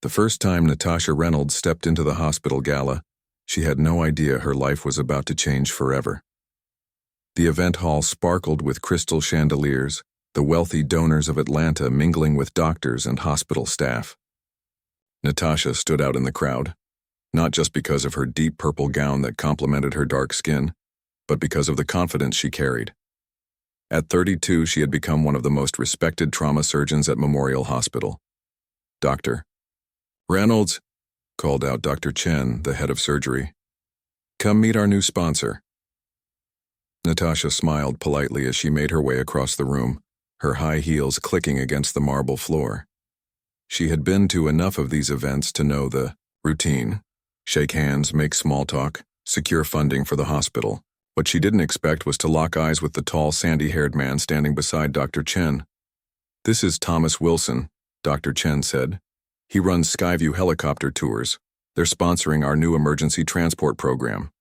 The first time Natasha Reynolds stepped into the hospital gala, she had no idea her life was about to change forever. The event hall sparkled with crystal chandeliers, the wealthy donors of Atlanta mingling with doctors and hospital staff. Natasha stood out in the crowd, not just because of her deep purple gown that complemented her dark skin, but because of the confidence she carried. At 32, she had become one of the most respected trauma surgeons at Memorial Hospital. "Dr. Reynolds," called out Dr. Chen, the head of surgery. "Come meet our new sponsor." Natasha smiled politely as she made her way across the room, her high heels clicking against the marble floor. She had been to enough of these events to know the routine: shake hands, make small talk, secure funding for the hospital. What she didn't expect was to lock eyes with the tall, sandy-haired man standing beside Dr. Chen. "This is Thomas Wilson," Dr. Chen said. "He runs Skyview helicopter tours. They're sponsoring our new emergency transport program."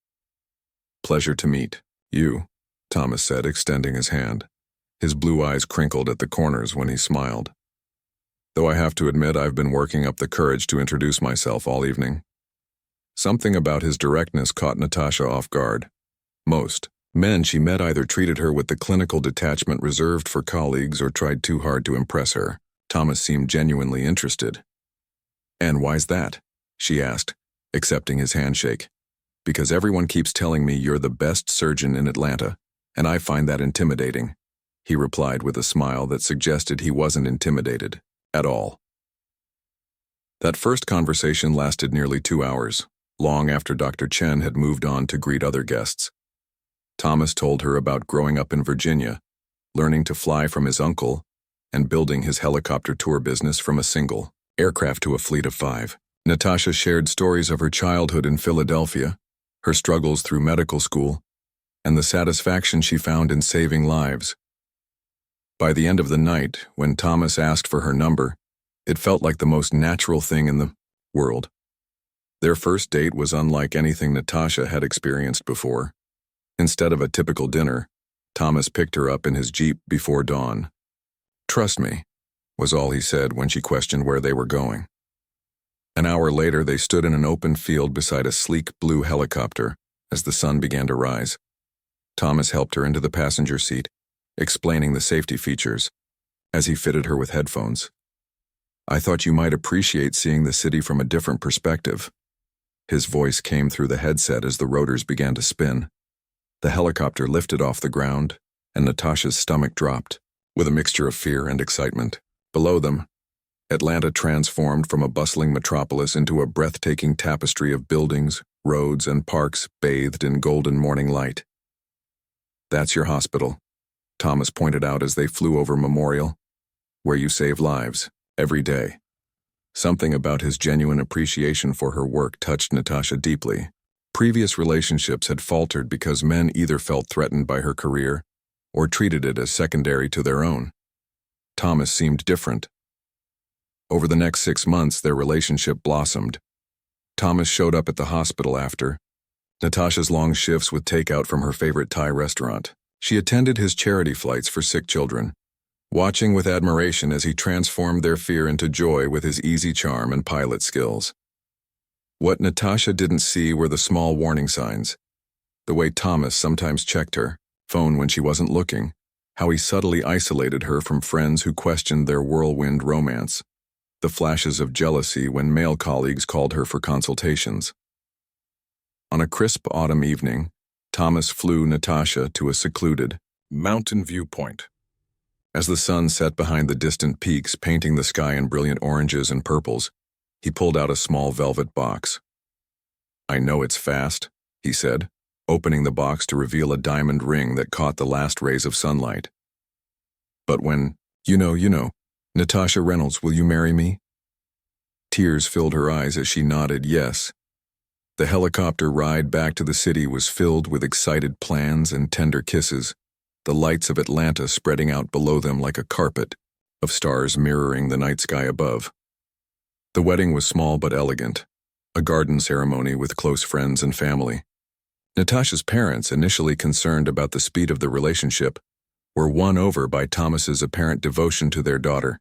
"Pleasure to meet you," Thomas said, extending his hand. His blue eyes crinkled at the corners when he smiled. "Though I have to admit I've been working up the courage to introduce myself all evening." Something about his directness caught Natasha off guard. Most men she met either treated her with the clinical detachment reserved for colleagues or tried too hard to impress her. Thomas seemed genuinely interested. "And why's that?" she asked, accepting his handshake. "Because everyone keeps telling me you're the best surgeon in Atlanta, and I find that intimidating," he replied with a smile that suggested he wasn't intimidated at all. That first conversation lasted nearly 2 hours, long after Dr. Chen had moved on to greet other guests. Thomas told her about growing up in Virginia, learning to fly from his uncle, and building his helicopter tour business from a single aircraft to a fleet of 5. Natasha shared stories of her childhood in Philadelphia, her struggles through medical school, and the satisfaction she found in saving lives. By the end of the night, when Thomas asked for her number, it felt like the most natural thing in the world. Their first date was unlike anything Natasha had experienced before. Instead of a typical dinner, Thomas picked her up in his Jeep before dawn. "Trust me," was all he said when she questioned where they were going. An hour later, they stood in an open field beside a sleek blue helicopter as the sun began to rise. Thomas helped her into the passenger seat, explaining the safety features, as he fitted her with headphones. "I thought you might appreciate seeing the city from a different perspective." His voice came through the headset as the rotors began to spin. The helicopter lifted off the ground, and Natasha's stomach dropped, with a mixture of fear and excitement. Below them, Atlanta transformed from a bustling metropolis into a breathtaking tapestry of buildings, roads, and parks bathed in golden morning light. "That's your hospital," Thomas pointed out as they flew over Memorial, "where you save lives, every day." Something about his genuine appreciation for her work touched Natasha deeply. Previous relationships had faltered because men either felt threatened by her career or treated it as secondary to their own. Thomas seemed different. Over the next 6 months, their relationship blossomed. Thomas showed up at the hospital after Natasha's long shifts with takeout from her favorite Thai restaurant. She attended his charity flights for sick children, watching with admiration as he transformed their fear into joy with his easy charm and pilot skills. What Natasha didn't see were the small warning signs. The way Thomas sometimes checked her phone when she wasn't looking, how he subtly isolated her from friends who questioned their whirlwind romance, the flashes of jealousy when male colleagues called her for consultations. On a crisp autumn evening, Thomas flew Natasha to a secluded mountain viewpoint. As the sun set behind the distant peaks, painting the sky in brilliant oranges and purples, he pulled out a small velvet box. "I know it's fast," he said, opening the box to reveal a diamond ring that caught the last rays of sunlight. "But when, you know, Natasha Reynolds, will you marry me?" Tears filled her eyes as she nodded yes. The helicopter ride back to the city was filled with excited plans and tender kisses, the lights of Atlanta spreading out below them like a carpet of stars mirroring the night sky above. The wedding was small but elegant, a garden ceremony with close friends and family. Natasha's parents, initially concerned about the speed of the relationship, were won over by Thomas's apparent devotion to their daughter.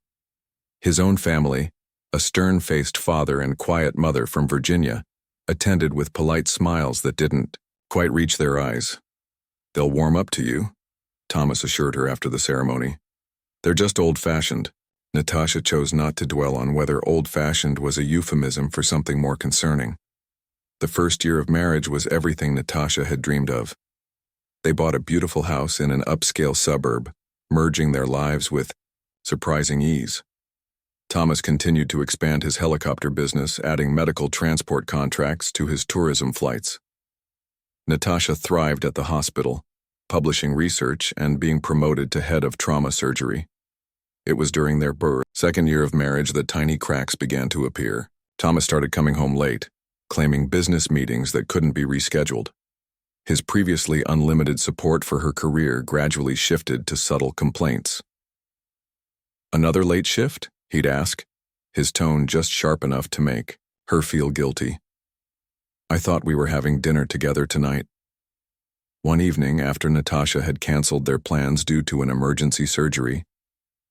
His own family, A stern-faced father and quiet mother from Virginia, attended with polite smiles that didn't quite reach their eyes. "They'll warm up to you," Thomas assured her after the ceremony. "They're just old-fashioned." Natasha chose not to dwell on whether old-fashioned was a euphemism for something more concerning. The first year of marriage was everything Natasha had dreamed of. They bought a beautiful house in an upscale suburb, merging their lives with surprising ease. Thomas continued to expand his helicopter business, adding medical transport contracts to his tourism flights. Natasha thrived at the hospital, publishing research and being promoted to head of trauma surgery. It was during their second year of marriage that tiny cracks began to appear. Thomas started coming home late, claiming business meetings that couldn't be rescheduled. His previously unlimited support for her career gradually shifted to subtle complaints. "Another late shift?" he'd ask, his tone just sharp enough to make her feel guilty. "I thought we were having dinner together tonight." One evening, after Natasha had canceled their plans due to an emergency surgery,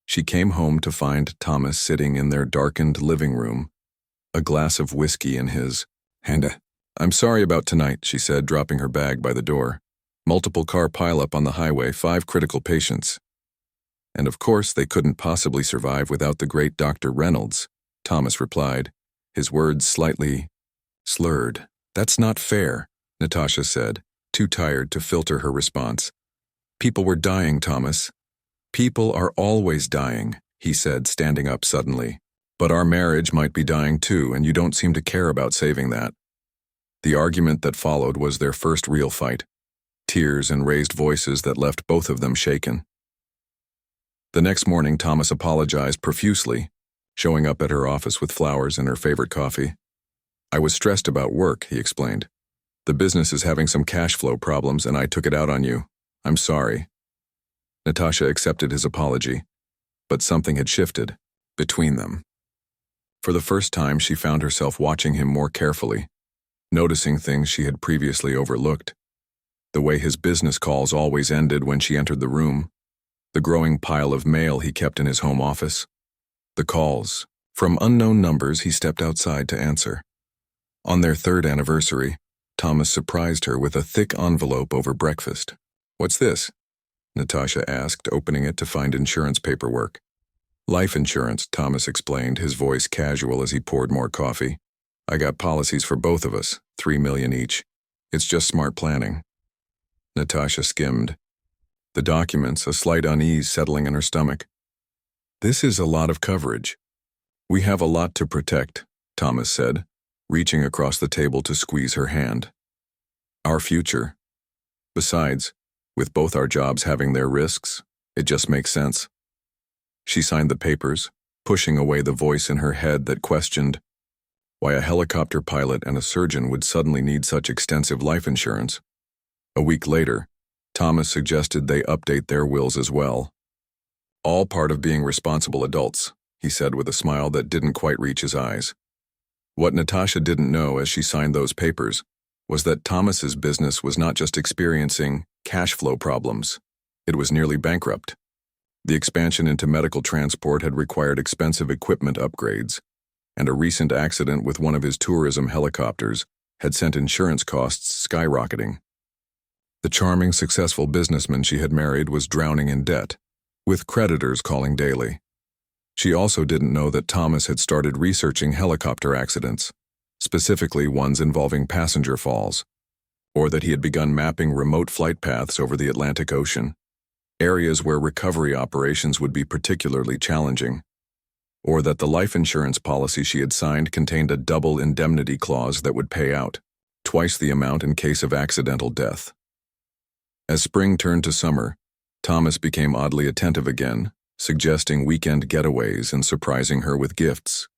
she came home to find Thomas sitting in their darkened living room, a glass of whiskey in his hand. "I'm sorry about tonight," she said, dropping her bag by the door. "Multiple car pileup on the highway, 5 critical patients. And of course they couldn't possibly survive without the great Dr. Reynolds," Thomas replied, his words slightly slurred. "That's not fair," Natasha said, too tired to filter her response. "People were dying, Thomas." "People are always dying," he said, standing up suddenly. "But our marriage might be dying too, and you don't seem to care about saving that." The argument that followed was their first real fight. Tears and raised voices that left both of them shaken. The next morning, Thomas apologized profusely, showing up at her office with flowers and her favorite coffee. "I was stressed about work," he explained. "The business is having some cash flow problems and I took it out on you. I'm sorry." Natasha accepted his apology, but something had shifted between them. For the first time, she found herself watching him more carefully, noticing things she had previously overlooked. The way his business calls always ended when she entered the room, the growing pile of mail he kept in his home office, the calls from unknown numbers he stepped outside to answer. On their 3rd anniversary, Thomas surprised her with a thick envelope over breakfast. "What's this?" Natasha asked, opening it to find insurance paperwork. "Life insurance," Thomas explained, his voice casual as he poured more coffee. "I got policies for both of us, $3 million each. It's just smart planning." Natasha skimmed the documents, a slight unease settling in her stomach. "This is a lot of coverage." "We have a lot to protect," Thomas said, reaching across the table to squeeze her hand. "Our future. Besides, with both our jobs having their risks, it just makes sense." She signed the papers, pushing away the voice in her head that questioned why a helicopter pilot and a surgeon would suddenly need such extensive life insurance. A week later, Thomas suggested they update their wills as well. "All part of being responsible adults," he said with a smile that didn't quite reach his eyes. What Natasha didn't know as she signed those papers was that Thomas's business was not just experiencing cash flow problems, it was nearly bankrupt. The expansion into medical transport had required expensive equipment upgrades, and a recent accident with one of his tourism helicopters had sent insurance costs skyrocketing. The charming, successful businessman she had married was drowning in debt, with creditors calling daily. She also didn't know that Thomas had started researching helicopter accidents, specifically ones involving passenger falls, or that he had begun mapping remote flight paths over the Atlantic Ocean, areas where recovery operations would be particularly challenging, or that the life insurance policy she had signed contained a double indemnity clause that would pay out, twice the amount in case of accidental death. As spring turned to summer, Thomas became oddly attentive again, suggesting weekend getaways and surprising her with gifts.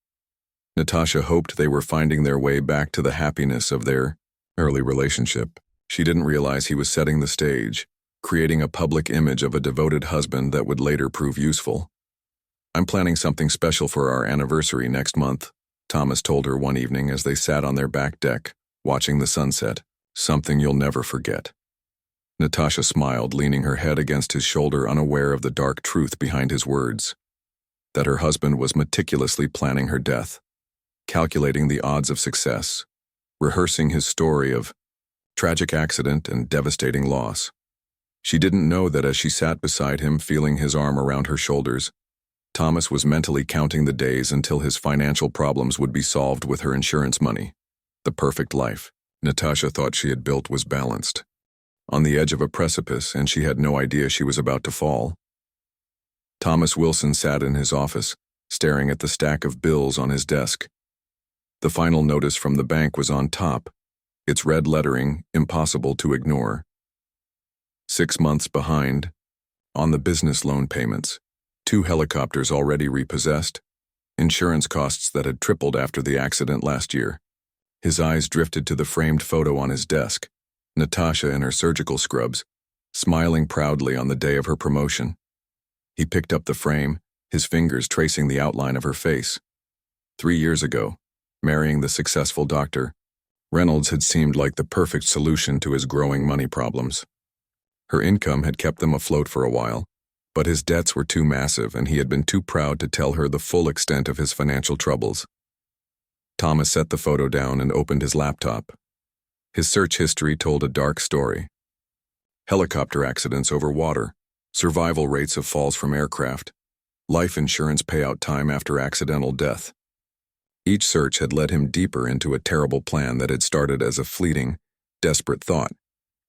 Natasha hoped they were finding their way back to the happiness of their early relationship. She didn't realize he was setting the stage, creating a public image of a devoted husband that would later prove useful. "I'm planning something special for our anniversary next month," Thomas told her one evening as they sat on their back deck, watching the sunset. "Something you'll never forget." Natasha smiled, leaning her head against his shoulder, unaware of the dark truth behind his words. that her husband was meticulously planning her death, calculating the odds of success, rehearsing his story of tragic accident and devastating loss. She didn't know that as she sat beside him, feeling his arm around her shoulders, Thomas was mentally counting the days until his financial problems would be solved with her insurance money. The perfect life Natasha thought she had built was balanced, on the edge of a precipice, and she had no idea she was about to fall. Thomas Wilson sat in his office, staring at the stack of bills on his desk. The final notice from the bank was on top, its red lettering impossible to ignore. 6 months behind on the business loan payments, 2 helicopters already repossessed, insurance costs that had tripled after the accident last year. His eyes drifted to the framed photo on his desk, Natasha in her surgical scrubs, smiling proudly on the day of her promotion. He picked up the frame, his fingers tracing the outline of her face. 3 years ago, marrying the successful doctor, Reynolds had seemed like the perfect solution to his growing money problems. Her income had kept them afloat for a while, but his debts were too massive and he had been too proud to tell her the full extent of his financial troubles. Thomas set the photo down and opened his laptop. His search history told a dark story. Helicopter accidents over water, survival rates of falls from aircraft, life insurance payout time after accidental death. Each search had led him deeper into a terrible plan that had started as a fleeting, desperate thought,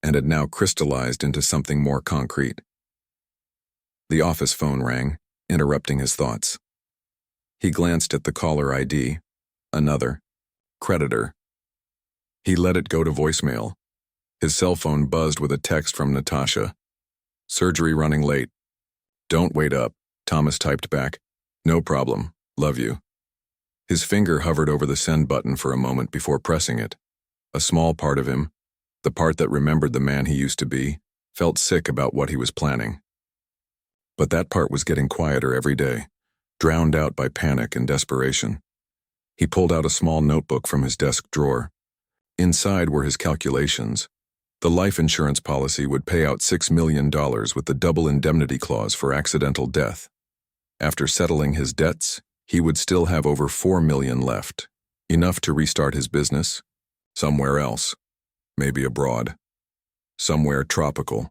and had now crystallized into something more concrete. The office phone rang, interrupting his thoughts. He glanced at the caller ID, another, creditor. He let it go to voicemail. His cell phone buzzed with a text from Natasha. Surgery running late. Don't wait up, Thomas typed back. No problem, love you. His finger hovered over the send button for a moment before pressing it. A small part of him, the part that remembered the man he used to be, felt sick about what he was planning. But that part was getting quieter every day, drowned out by panic and desperation. He pulled out a small notebook from his desk drawer. Inside were his calculations. The life insurance policy would pay out $6 million with the double indemnity clause for accidental death. After settling his debts, he would still have over $4 million left, enough to restart his business, somewhere else, maybe abroad, somewhere tropical,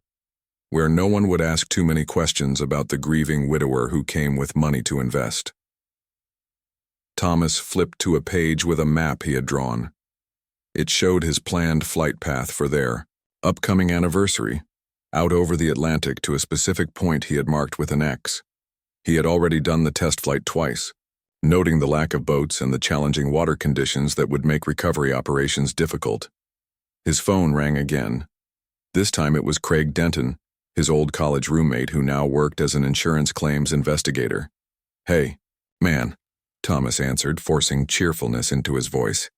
where no one would ask too many questions about the grieving widower who came with money to invest. Thomas flipped to a page with a map he had drawn. It showed his planned flight path for their upcoming anniversary, out over the Atlantic to a specific point he had marked with an X. He had already done the test flight twice, noting the lack of boats and the challenging water conditions that would make recovery operations difficult. His phone rang again. This time it was Craig Denton, his old college roommate who now worked as an insurance claims investigator. Hey, man, Thomas answered, forcing cheerfulness into his voice.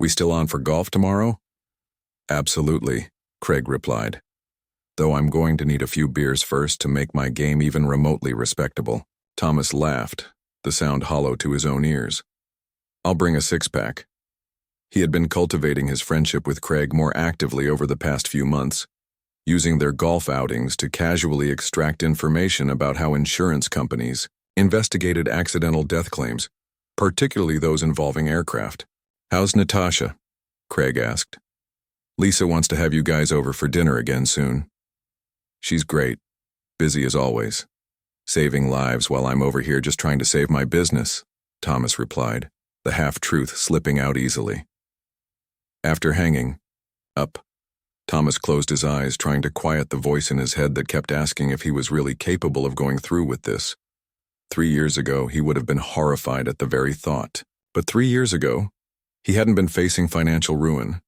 We still on for golf tomorrow? Absolutely, Craig replied. Though I'm going to need a few beers first to make my game even remotely respectable. Thomas laughed, the sound hollow to his own ears. I'll bring a 6-pack. He had been cultivating his friendship with Craig more actively over the past few months, using their golf outings to casually extract information about how insurance companies investigated accidental death claims, particularly those involving aircraft. How's Natasha? Craig asked. Lisa wants to have you guys over for dinner again soon. She's great, busy as always. Saving lives while I'm over here just trying to save my business, Thomas replied, the half-truth slipping out easily. After hanging up, Thomas closed his eyes, trying to quiet the voice in his head that kept asking if he was really capable of going through with this. 3 years ago, he would have been horrified at the very thought. But 3 years ago, he hadn't been facing financial ruin,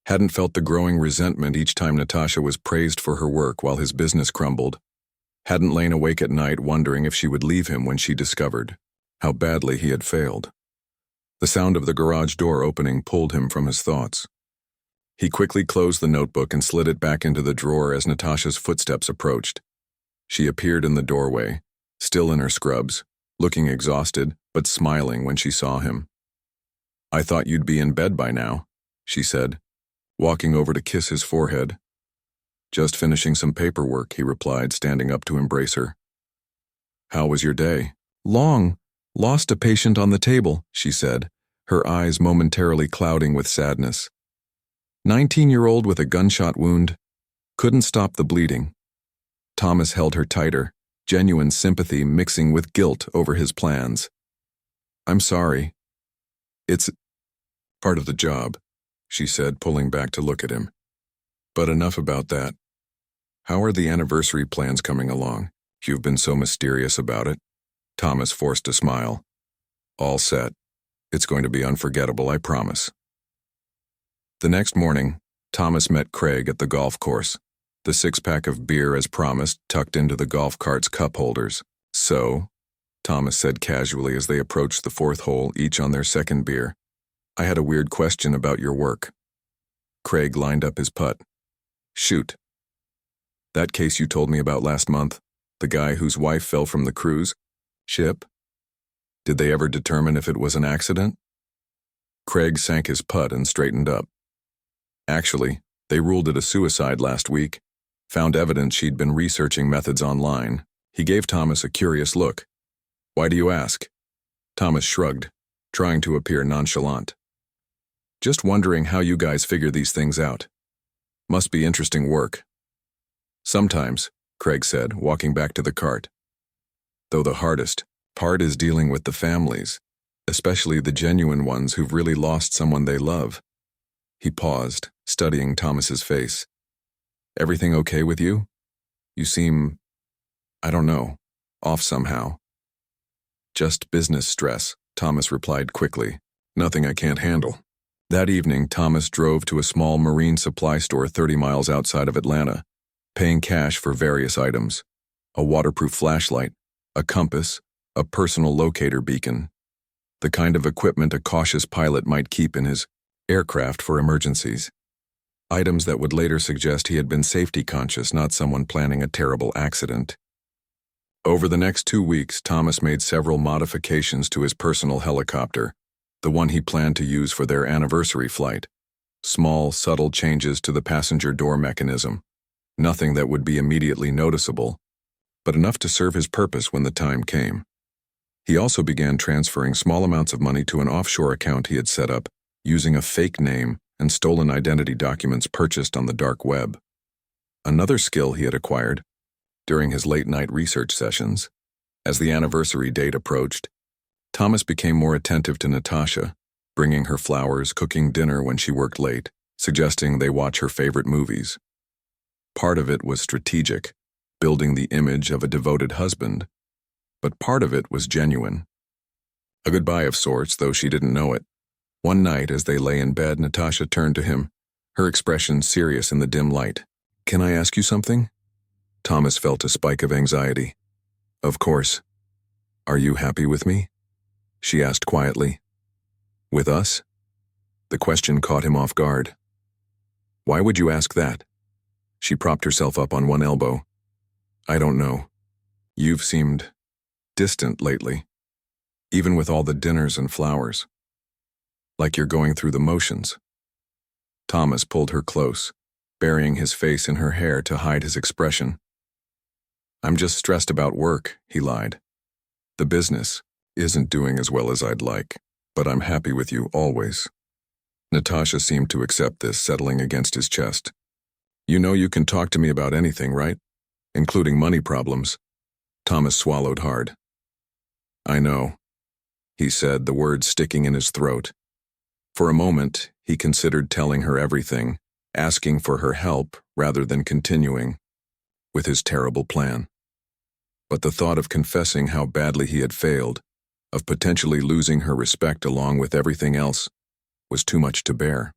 hadn't felt the growing resentment each time Natasha was praised for her work while his business crumbled, hadn't lain awake at night wondering if she would leave him when she discovered how badly he had failed. The sound of the garage door opening pulled him from his thoughts. He quickly closed the notebook and slid it back into the drawer as Natasha's footsteps approached. She appeared in the doorway, still in her scrubs, looking exhausted, but smiling when she saw him. I thought you'd be in bed by now, she said, walking over to kiss his forehead. Just finishing some paperwork, he replied, standing up to embrace her. How was your day? Long, lost a patient on the table, she said, her eyes momentarily clouding with sadness. 19-year-old with a gunshot wound. Couldn't stop the bleeding. Thomas held her tighter, genuine sympathy mixing with guilt over his plans. I'm sorry. It's part of the job, she said, pulling back to look at him. But enough about that. How are the anniversary plans coming along? You've been so mysterious about it. Thomas forced a smile. All set. It's going to be unforgettable, I promise. The next morning, Thomas met Craig at the golf course, the six-pack of beer as promised tucked into the golf cart's cup holders. So, Thomas said casually as they approached the fourth hole, each on their second beer, I had a weird question about your work. Craig lined up his putt. Shoot. That case you told me about last month, the guy whose wife fell from the cruise ship? Did they ever determine if it was an accident? Craig sank his putt and straightened up. Actually, they ruled it a suicide last week. Found evidence she'd been researching methods online. He gave Thomas a curious look. Why do you ask? Thomas shrugged, trying to appear nonchalant. Just wondering how you guys figure these things out. Must be interesting work. Sometimes, Craig said, walking back to the cart. Though the hardest part is dealing with the families, especially the genuine ones who've really lost someone they love. He paused, studying Thomas's face. Everything okay with you? You seem, I don't know, off somehow. Just business stress, Thomas replied quickly. Nothing I can't handle. That evening, Thomas drove to a small marine supply store 30 miles outside of Atlanta, paying cash for various items. A waterproof flashlight, a compass, a personal locator beacon. The kind of equipment a cautious pilot might keep in his aircraft for emergencies. Items that would later suggest he had been safety conscious, not someone planning a terrible accident. Over the next 2 weeks, Thomas made several modifications to his personal helicopter, the one he planned to use for their anniversary flight. Small, subtle changes to the passenger door mechanism. Nothing that would be immediately noticeable, but enough to serve his purpose when the time came. He also began transferring small amounts of money to an offshore account he had set up, using a fake name and stolen identity documents purchased on the dark web. Another skill he had acquired during his late-night research sessions. As the anniversary date approached, Thomas became more attentive to Natasha, bringing her flowers, cooking dinner when she worked late, suggesting they watch her favorite movies. Part of it was strategic, building the image of a devoted husband, but part of it was genuine. A goodbye of sorts, though she didn't know it. One night, as they lay in bed, Natasha turned to him, her expression serious in the dim light. Can I ask you something? Thomas felt a spike of anxiety. Of course. Are you happy with me? She asked quietly. With us? The question caught him off guard. Why would you ask that? She propped herself up on one elbow. I don't know. You've seemed distant lately, even with all the dinners and flowers. Like you're going through the motions. Thomas pulled her close, burying his face in her hair to hide his expression. I'm just stressed about work, he lied. The business isn't doing as well as I'd like, but I'm happy with you always. Natasha seemed to accept this, settling against his chest. You know you can talk to me about anything, right? Including money problems. Thomas swallowed hard. I know, he said, the words sticking in his throat. For a moment, he considered telling her everything, asking for her help rather than continuing with his terrible plan. But the thought of confessing how badly he had failed, of potentially losing her respect along with everything else, was too much to bear.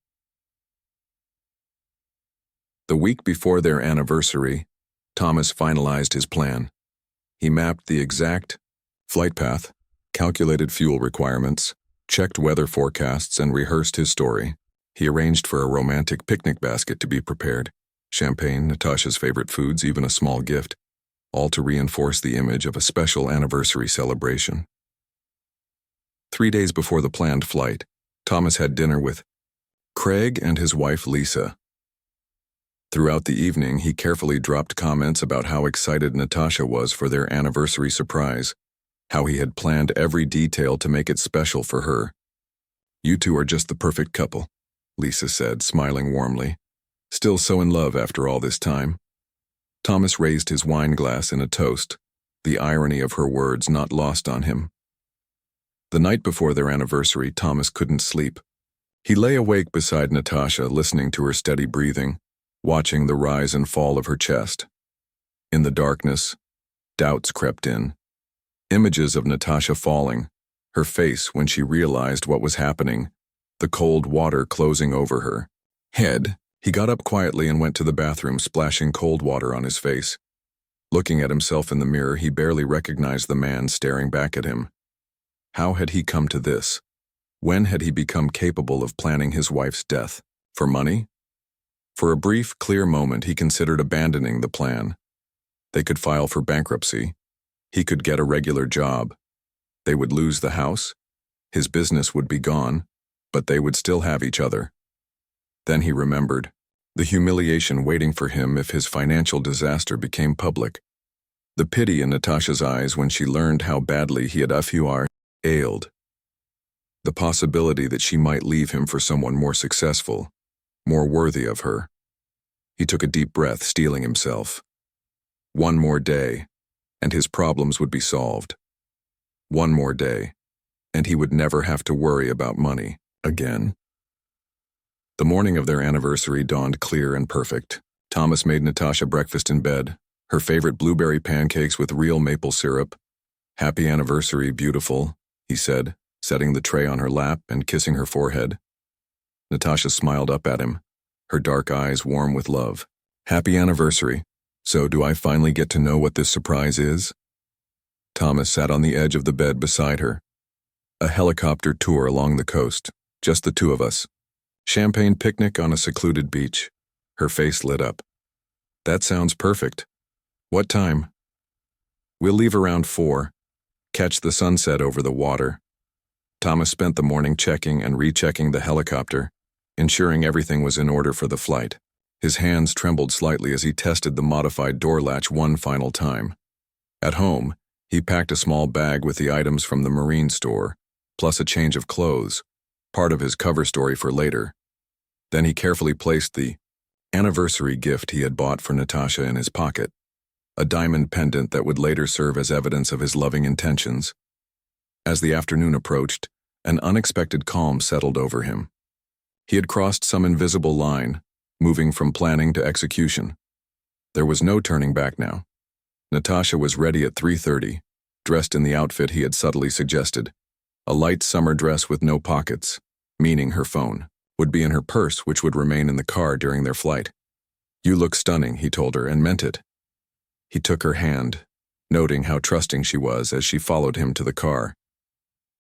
The week before their anniversary, Thomas finalized his plan. He mapped the exact flight path, calculated fuel requirements, checked weather forecasts, and rehearsed his story. He arranged for a romantic picnic basket to be prepared, champagne, Natasha's favorite foods, even a small gift, all to reinforce the image of a special anniversary celebration. 3 days before the planned flight, Thomas had dinner with Craig and his wife Lisa. Throughout the evening, he carefully dropped comments about how excited Natasha was for their anniversary surprise, how he had planned every detail to make it special for her. "You two are just the perfect couple," Lisa said, smiling warmly. "Still so in love after all this time?" Thomas raised his wine glass in a toast, the irony of her words not lost on him. The night before their anniversary, Thomas couldn't sleep. He lay awake beside Natasha, listening to her steady breathing, watching the rise and fall of her chest. In the darkness, doubts crept in. Images of Natasha falling, her face when she realized what was happening, the cold water closing over her head. He got up quietly and went to the bathroom, splashing cold water on his face. Looking at himself in the mirror, he barely recognized the man staring back at him. How had he come to this? When had he become capable of planning his wife's death? For money? For a brief, clear moment, he considered abandoning the plan. They could file for bankruptcy. He could get a regular job. They would lose the house. His business would be gone, but they would still have each other. Then he remembered the humiliation waiting for him if his financial disaster became public. The pity in Natasha's eyes when she learned how badly he had ailed. The possibility that she might leave him for someone more successful, more worthy of her. He took a deep breath, steeling himself. One more day, and his problems would be solved. One more day, and he would never have to worry about money again. The morning of their anniversary dawned clear and perfect. Thomas made Natasha breakfast in bed, her favorite blueberry pancakes with real maple syrup. "Happy anniversary, beautiful," he said, setting the tray on her lap and kissing her forehead. Natasha smiled up at him, her dark eyes warm with love. "Happy anniversary. So do I finally get to know what this surprise is?" Thomas sat on the edge of the bed beside her. "A helicopter tour along the coast, just the two of us. Champagne picnic on a secluded beach." Her face lit up. "That sounds perfect. What time?" "We'll leave around 4. Catch the sunset over the water." Thomas spent the morning checking and rechecking the helicopter, ensuring everything was in order for the flight. His hands trembled slightly as he tested the modified door latch one final time. At home, he packed a small bag with the items from the marine store, plus a change of clothes, part of his cover story for later. Then he carefully placed the anniversary gift he had bought for Natasha in his pocket, a diamond pendant that would later serve as evidence of his loving intentions. As the afternoon approached, an unexpected calm settled over him. He had crossed some invisible line, moving from planning to execution. There was no turning back now. Natasha was ready at 3:30, dressed in the outfit he had subtly suggested, a light summer dress with no pockets, meaning her phone would be in her purse, which would remain in the car during their flight. "You look stunning," he told her, and meant it. He took her hand, noting how trusting she was as she followed him to the car.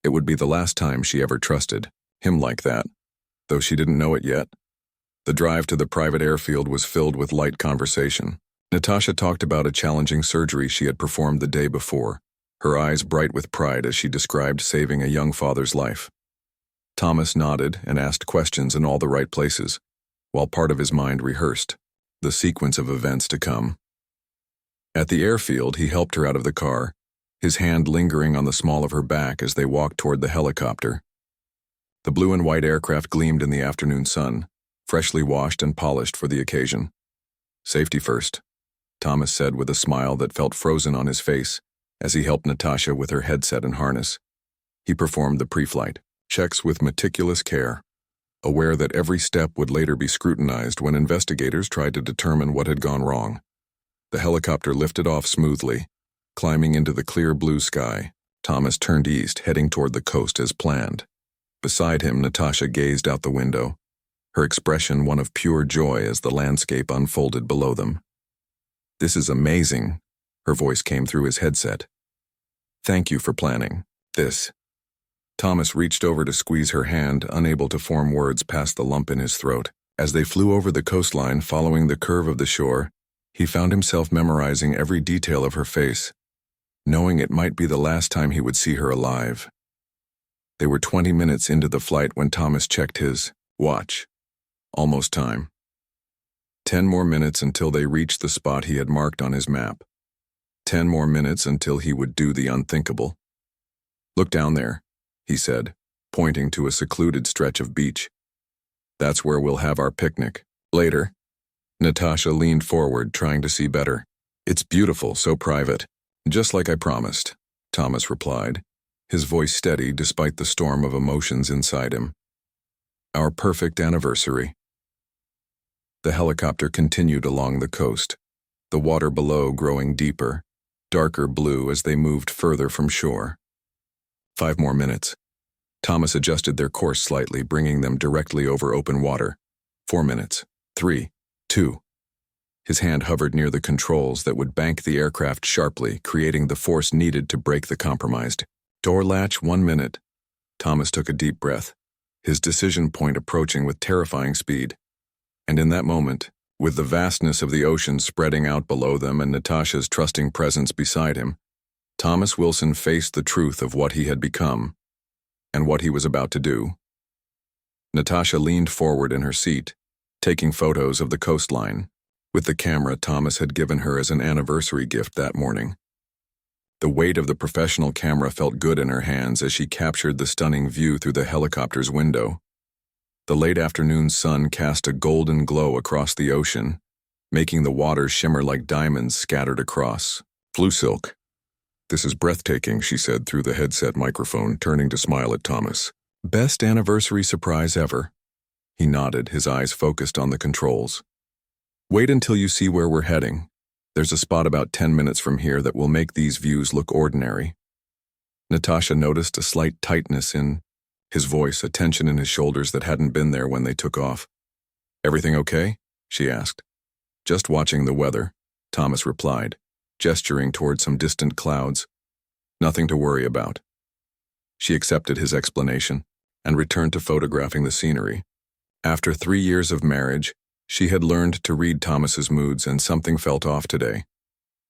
It would be the last time she ever trusted him like that, though she didn't know it yet. The drive to the private airfield was filled with light conversation. Natasha talked about a challenging surgery she had performed the day before, her eyes bright with pride as she described saving a young father's life. Thomas nodded and asked questions in all the right places, while part of his mind rehearsed the sequence of events to come. At the airfield, he helped her out of the car, his hand lingering on the small of her back as they walked toward the helicopter. The blue and white aircraft gleamed in the afternoon sun, freshly washed and polished for the occasion. "Safety first," Thomas said with a smile that felt frozen on his face as he helped Natasha with her headset and harness. He performed the pre-flight checks with meticulous care, aware that every step would later be scrutinized when investigators tried to determine what had gone wrong. The helicopter lifted off smoothly, climbing into the clear blue sky. Thomas turned east, heading toward the coast as planned. Beside him, Natasha gazed out the window, her expression one of pure joy as the landscape unfolded below them. "This is amazing," her voice came through his headset. "Thank you for planning this." Thomas reached over to squeeze her hand, unable to form words past the lump in his throat. As they flew over the coastline following the curve of the shore, he found himself memorizing every detail of her face, knowing it might be the last time he would see her alive. They were 20 minutes into the flight when Thomas checked his watch. Almost time. 10 more minutes until they reached the spot he had marked on his map. 10 more minutes until he would do the unthinkable. Look down there, he said, pointing to a secluded stretch of beach. That's where we'll have our picnic. Later. Natasha leaned forward, trying to see better. It's beautiful, so private. Just like I promised, Thomas replied, his voice steady despite the storm of emotions inside him. Our perfect anniversary. The helicopter continued along the coast, the water below growing deeper, darker blue as they moved further from shore. 5 more minutes. Thomas adjusted their course slightly, bringing them directly over open water. 4 minutes. 3, 2. His hand hovered near the controls that would bank the aircraft sharply, creating the force needed to break the compromised door latch. 1 minute. Thomas took a deep breath, his decision point approaching with terrifying speed. And in that moment, with the vastness of the ocean spreading out below them and Natasha's trusting presence beside him, Thomas Wilson faced the truth of what he had become and what he was about to do. Natasha leaned forward in her seat, taking photos of the coastline, with the camera Thomas had given her as an anniversary gift that morning. The weight of the professional camera felt good in her hands as she captured the stunning view through the helicopter's window. The late afternoon sun cast a golden glow across the ocean, making the water shimmer like diamonds scattered across. Blue silk. This is breathtaking, she said through the headset microphone, turning to smile at Thomas. Best anniversary surprise ever. He nodded, his eyes focused on the controls. Wait until you see where we're heading. There's a spot about 10 minutes from here that will make these views look ordinary. Natasha noticed a slight tightness in his voice, a tension in his shoulders that hadn't been there when they took off. Everything okay? She asked. Just watching the weather, Thomas replied, gesturing toward some distant clouds. Nothing to worry about. She accepted his explanation and returned to photographing the scenery. After 3 years of marriage, she had learned to read Thomas's moods, and something felt off today.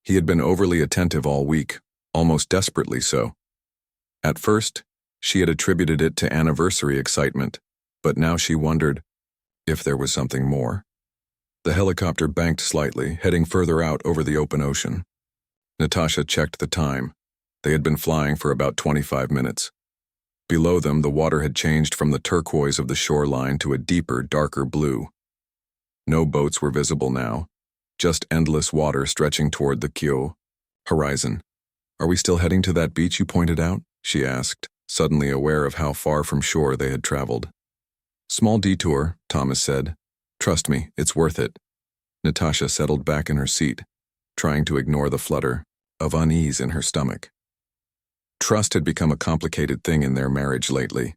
He had been overly attentive all week, almost desperately so. At first, she had attributed it to anniversary excitement, but now she wondered if there was something more. The helicopter banked slightly, heading further out over the open ocean. Natasha checked the time. They had been flying for about 25 minutes. Below them, the water had changed from the turquoise of the shoreline to a deeper, darker blue. No boats were visible now, just endless water stretching toward the Kyo horizon. Are we still heading to that beach you pointed out? She asked, suddenly aware of how far from shore they had traveled. Small detour, Thomas said. Trust me, it's worth it. Natasha settled back in her seat, trying to ignore the flutter of unease in her stomach. Trust had become a complicated thing in their marriage lately.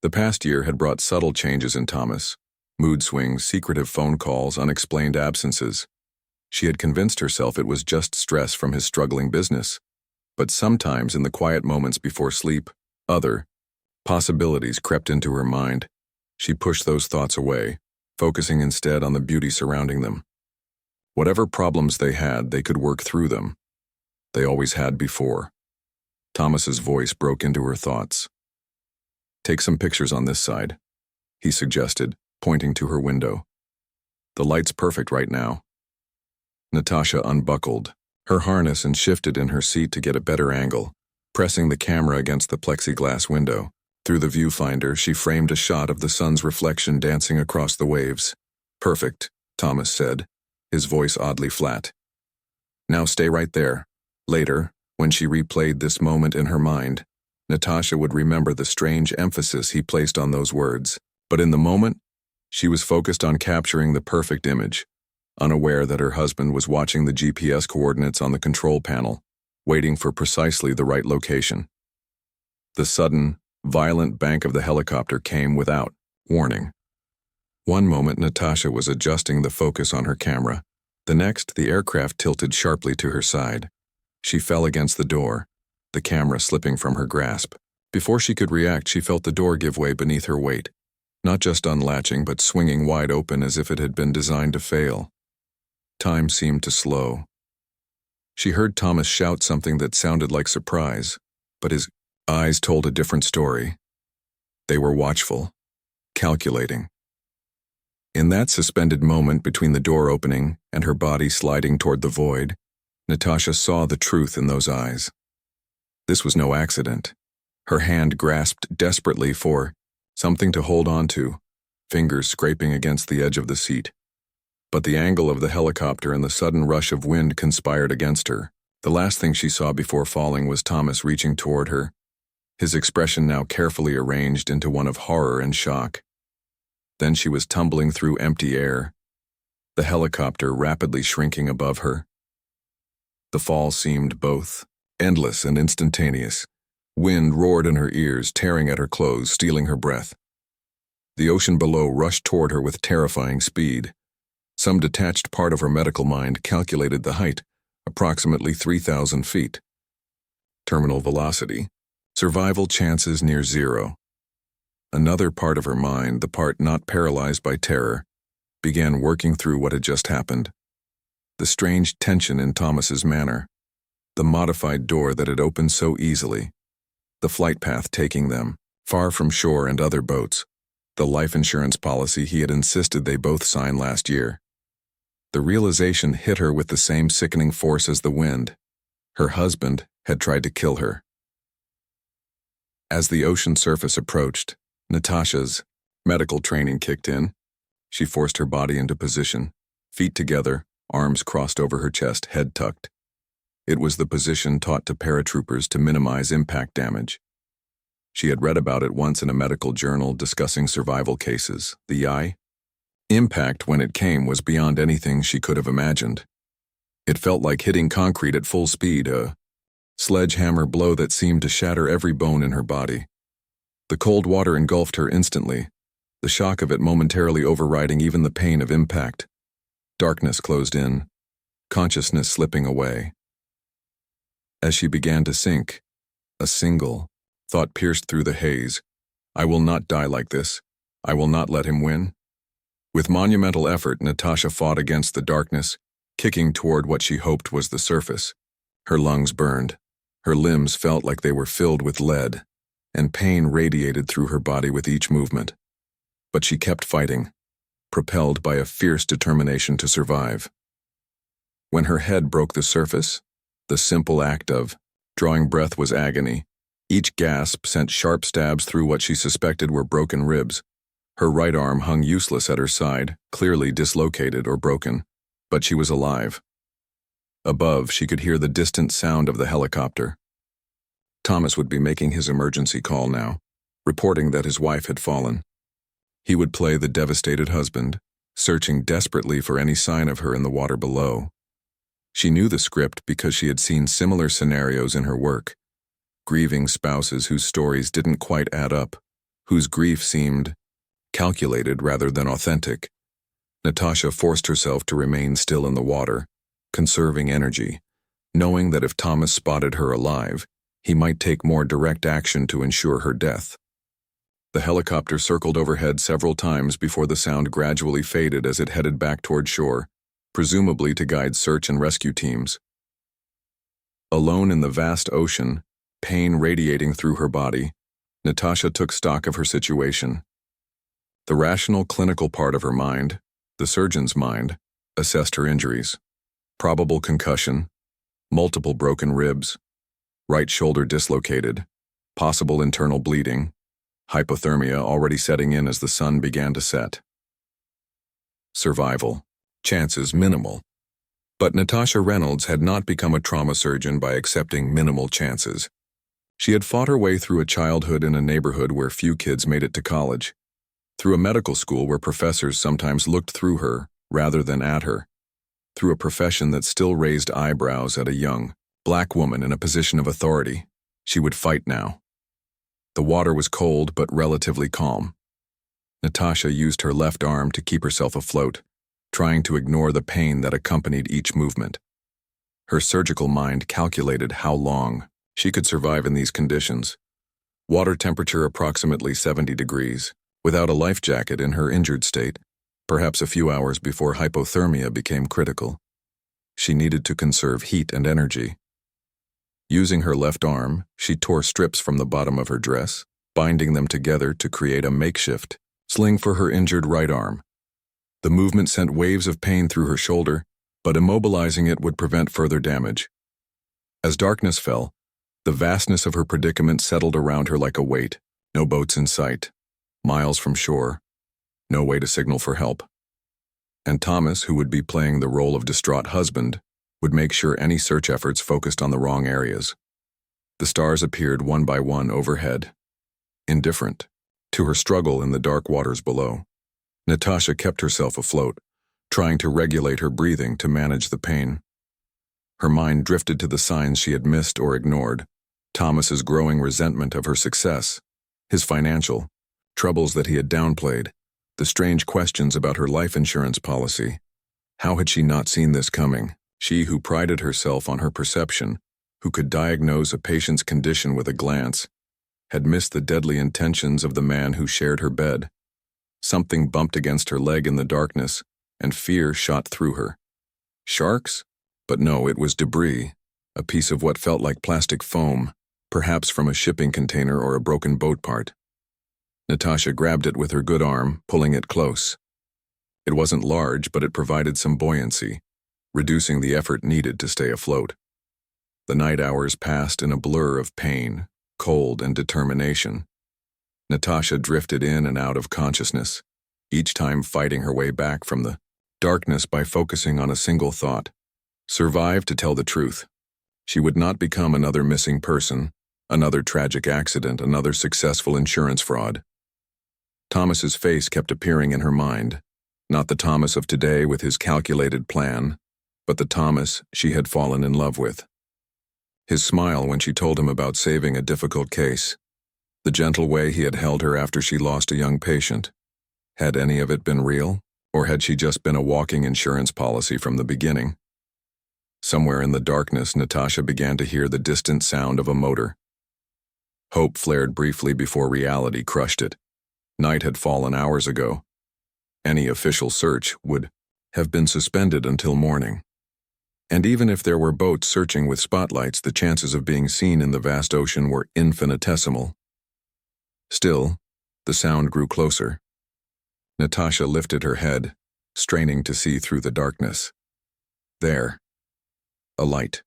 The past year had brought subtle changes in Thomas. Mood swings, secretive phone calls, unexplained absences. She had convinced herself it was just stress from his struggling business. But sometimes in the quiet moments before sleep, other possibilities crept into her mind. She pushed those thoughts away, focusing instead on the beauty surrounding them. Whatever problems they had, they could work through them. They always had before. Thomas's voice broke into her thoughts. Take some pictures on this side, he suggested, pointing to her window. The light's perfect right now. Natasha unbuckled her harness and shifted in her seat to get a better angle, pressing the camera against the plexiglass window. Through the viewfinder, she framed a shot of the sun's reflection dancing across the waves. Perfect, Thomas said, his voice oddly flat. Now stay right there. Later, when she replayed this moment in her mind, Natasha would remember the strange emphasis he placed on those words. But in the moment, she was focused on capturing the perfect image, unaware that her husband was watching the GPS coordinates on the control panel, waiting for precisely the right location. The sudden, violent bank of the helicopter came without warning. One moment, Natasha was adjusting the focus on her camera. The next, the aircraft tilted sharply to her side. She fell against the door, the camera slipping from her grasp. Before she could react, she felt the door give way beneath her weight, not just unlatching, but swinging wide open as if it had been designed to fail. Time seemed to slow. She heard Thomas shout something that sounded like surprise, but his eyes told a different story. They were watchful, calculating. In that suspended moment between the door opening and her body sliding toward the void, Natasha saw the truth in those eyes. This was no accident. Her hand grasped desperately for something to hold on to, fingers scraping against the edge of the seat. But the angle of the helicopter and the sudden rush of wind conspired against her. The last thing she saw before falling was Thomas reaching toward her, his expression now carefully arranged into one of horror and shock. Then she was tumbling through empty air, the helicopter rapidly shrinking above her. The fall seemed both endless and instantaneous. Wind roared in her ears, tearing at her clothes, stealing her breath. The ocean below rushed toward her with terrifying speed. Some detached part of her medical mind calculated the height, approximately 3,000 feet. Terminal velocity, survival chances near zero. Another part of her mind, the part not paralyzed by terror, began working through what had just happened. The strange tension in Thomas's manner, the modified door that had opened so easily, the flight path taking them, far from shore and other boats, the life insurance policy he had insisted they both sign last year. The realization hit her with the same sickening force as the wind. Her husband had tried to kill her. As the ocean surface approached, Natasha's medical training kicked in. She forced her body into position, feet together, arms crossed over her chest, head tucked. It was the position taught to paratroopers to minimize impact damage. She had read about it once in a medical journal discussing survival cases. The impact when it came was beyond anything she could have imagined. It felt like hitting concrete at full speed, a sledgehammer blow that seemed to shatter every bone in her body. The cold water engulfed her instantly, the shock of it momentarily overriding even the pain of impact. Darkness closed in, consciousness slipping away. As she began to sink, a single thought pierced through the haze. I will not die like this. I will not let him win. With monumental effort, Natasha fought against the darkness, kicking toward what she hoped was the surface. Her lungs burned. Her limbs felt like they were filled with lead, and pain radiated through her body with each movement. But she kept fighting, propelled by a fierce determination to survive. When her head broke the surface, the simple act of drawing breath was agony. Each gasp sent sharp stabs through what she suspected were broken ribs. Her right arm hung useless at her side, clearly dislocated or broken, but she was alive. Above, she could hear the distant sound of the helicopter. Thomas would be making his emergency call now, reporting that his wife had fallen. He would play the devastated husband, searching desperately for any sign of her in the water below. She knew the script because she had seen similar scenarios in her work. Grieving spouses whose stories didn't quite add up, whose grief seemed calculated rather than authentic. Natasha forced herself to remain still in the water, conserving energy, knowing that if Thomas spotted her alive, he might take more direct action to ensure her death. The helicopter circled overhead several times before the sound gradually faded as it headed back toward shore, presumably to guide search and rescue teams. Alone in the vast ocean, pain radiating through her body, Natasha took stock of her situation. The rational clinical part of her mind, the surgeon's mind, assessed her injuries. Probable concussion, multiple broken ribs, right shoulder dislocated, possible internal bleeding, hypothermia already setting in as the sun began to set. Survival, chances minimal. But Natasha Reynolds had not become a trauma surgeon by accepting minimal chances. She had fought her way through a childhood in a neighborhood where few kids made it to college, through a medical school where professors sometimes looked through her rather than at her, through a profession that still raised eyebrows at a young, black woman in a position of authority. She would fight now. The water was cold but relatively calm. Natasha used her left arm to keep herself afloat, trying to ignore the pain that accompanied each movement. Her surgical mind calculated how long she could survive in these conditions. Water temperature approximately 70 degrees, without a life jacket in her injured state, perhaps a few hours before hypothermia became critical. She needed to conserve heat and energy. Using her left arm, she tore strips from the bottom of her dress, binding them together to create a makeshift sling for her injured right arm. The movement sent waves of pain through her shoulder, but immobilizing it would prevent further damage. As darkness fell, The vastness of her predicament settled around her like a weight. No boats in sight. Miles from shore. No way to signal for help. And Thomas, who would be playing the role of distraught husband, would make sure any search efforts focused on the wrong areas. The stars appeared one by one overhead, indifferent to her struggle in the dark waters below. Natasha kept herself afloat, trying to regulate her breathing to manage the pain. Her mind drifted to the signs she had missed or ignored: Thomas's growing resentment of her success, his financial troubles that he had downplayed, the strange questions about her life insurance policy. How had she not seen this coming? She who prided herself on her perception, who could diagnose a patient's condition with a glance, had missed the deadly intentions of the man who shared her bed. Something bumped against her leg in the darkness, and fear shot through her. Sharks? But no, it was debris, a piece of what felt like plastic foam, perhaps from a shipping container or a broken boat part. Natasha grabbed it with her good arm, pulling it close. It wasn't large, but it provided some buoyancy, reducing the effort needed to stay afloat. The night hours passed in a blur of pain, cold, and determination. Natasha drifted in and out of consciousness, each time fighting her way back from the darkness by focusing on a single thought: survive to tell the truth. She would not become another missing person, another tragic accident, another successful insurance fraud. Thomas's face kept appearing in her mind, not the Thomas of today with his calculated plan, but the Thomas she had fallen in love with. His smile when she told him about saving a difficult case, the gentle way he had held her after she lost a young patient. Had any of it been real, or had she just been a walking insurance policy from the beginning? Somewhere in the darkness, Natasha began to hear the distant sound of a motor. Hope flared briefly before reality crushed it. Night had fallen hours ago. Any official search would have been suspended until morning. And even if there were boats searching with spotlights, the chances of being seen in the vast ocean were infinitesimal. Still, the sound grew closer. Natasha lifted her head, straining to see through the darkness. There. A light.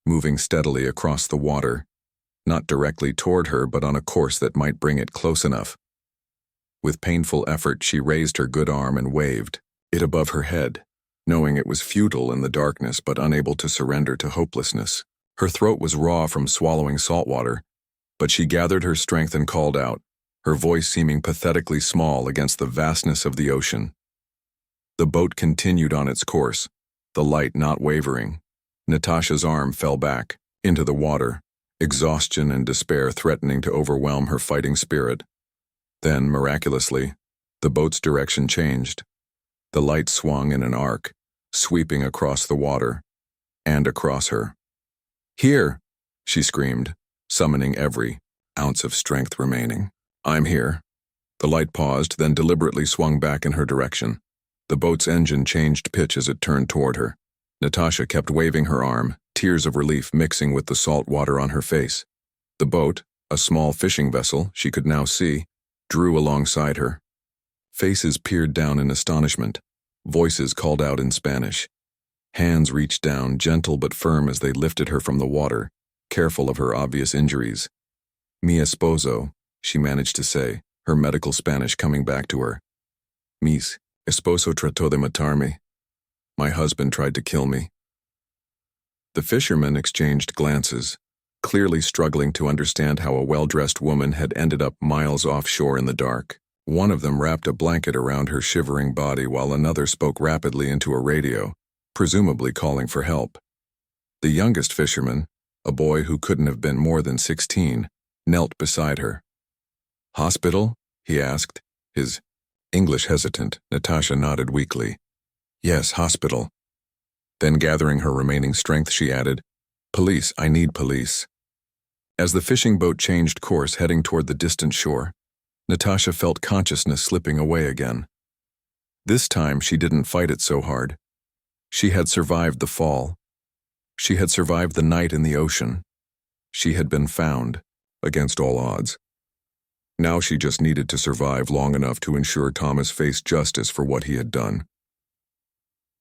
Moving steadily across the water, not directly toward her but on a course that might bring it close enough. With painful effort, she raised her good arm and waved it above her head, knowing it was futile in the darkness but unable to surrender to hopelessness. Her throat was raw from swallowing salt water, but she gathered her strength and called out, her voice seeming pathetically small against the vastness of the ocean. The boat continued on its course, the light not wavering. Natasha's arm fell back, into the water, exhaustion and despair threatening to overwhelm her fighting spirit. Then, miraculously, the boat's direction changed. The light swung in an arc, sweeping across the water, and across her. "Here!" she screamed, summoning every ounce of strength remaining. "I'm here." The light paused, then deliberately swung back in her direction. The boat's engine changed pitch as it turned toward her. Natasha kept waving her arm, tears of relief mixing with the salt water on her face. The boat, a small fishing vessel she could now see, drew alongside her. Faces peered down in astonishment. Voices called out in Spanish. Hands reached down, gentle but firm as they lifted her from the water, careful of her obvious injuries. "Mi esposo," she managed to say, her medical Spanish coming back to her. "Mis esposo trató de matarme." My husband tried to kill me. The fishermen exchanged glances, clearly struggling to understand how a well-dressed woman had ended up miles offshore in the dark. One of them wrapped a blanket around her shivering body while another spoke rapidly into a radio, presumably calling for help. The youngest fisherman, a boy who couldn't have been more than 16, knelt beside her. "Hospital?" he asked, his English hesitant. Natasha nodded weakly. "Yes, hospital." Then gathering her remaining strength, she added, "Police, I need police." As the fishing boat changed course heading toward the distant shore, Natasha felt consciousness slipping away again. This time she didn't fight it so hard. She had survived the fall. She had survived the night in the ocean. She had been found, against all odds. Now she just needed to survive long enough to ensure Thomas faced justice for what he had done.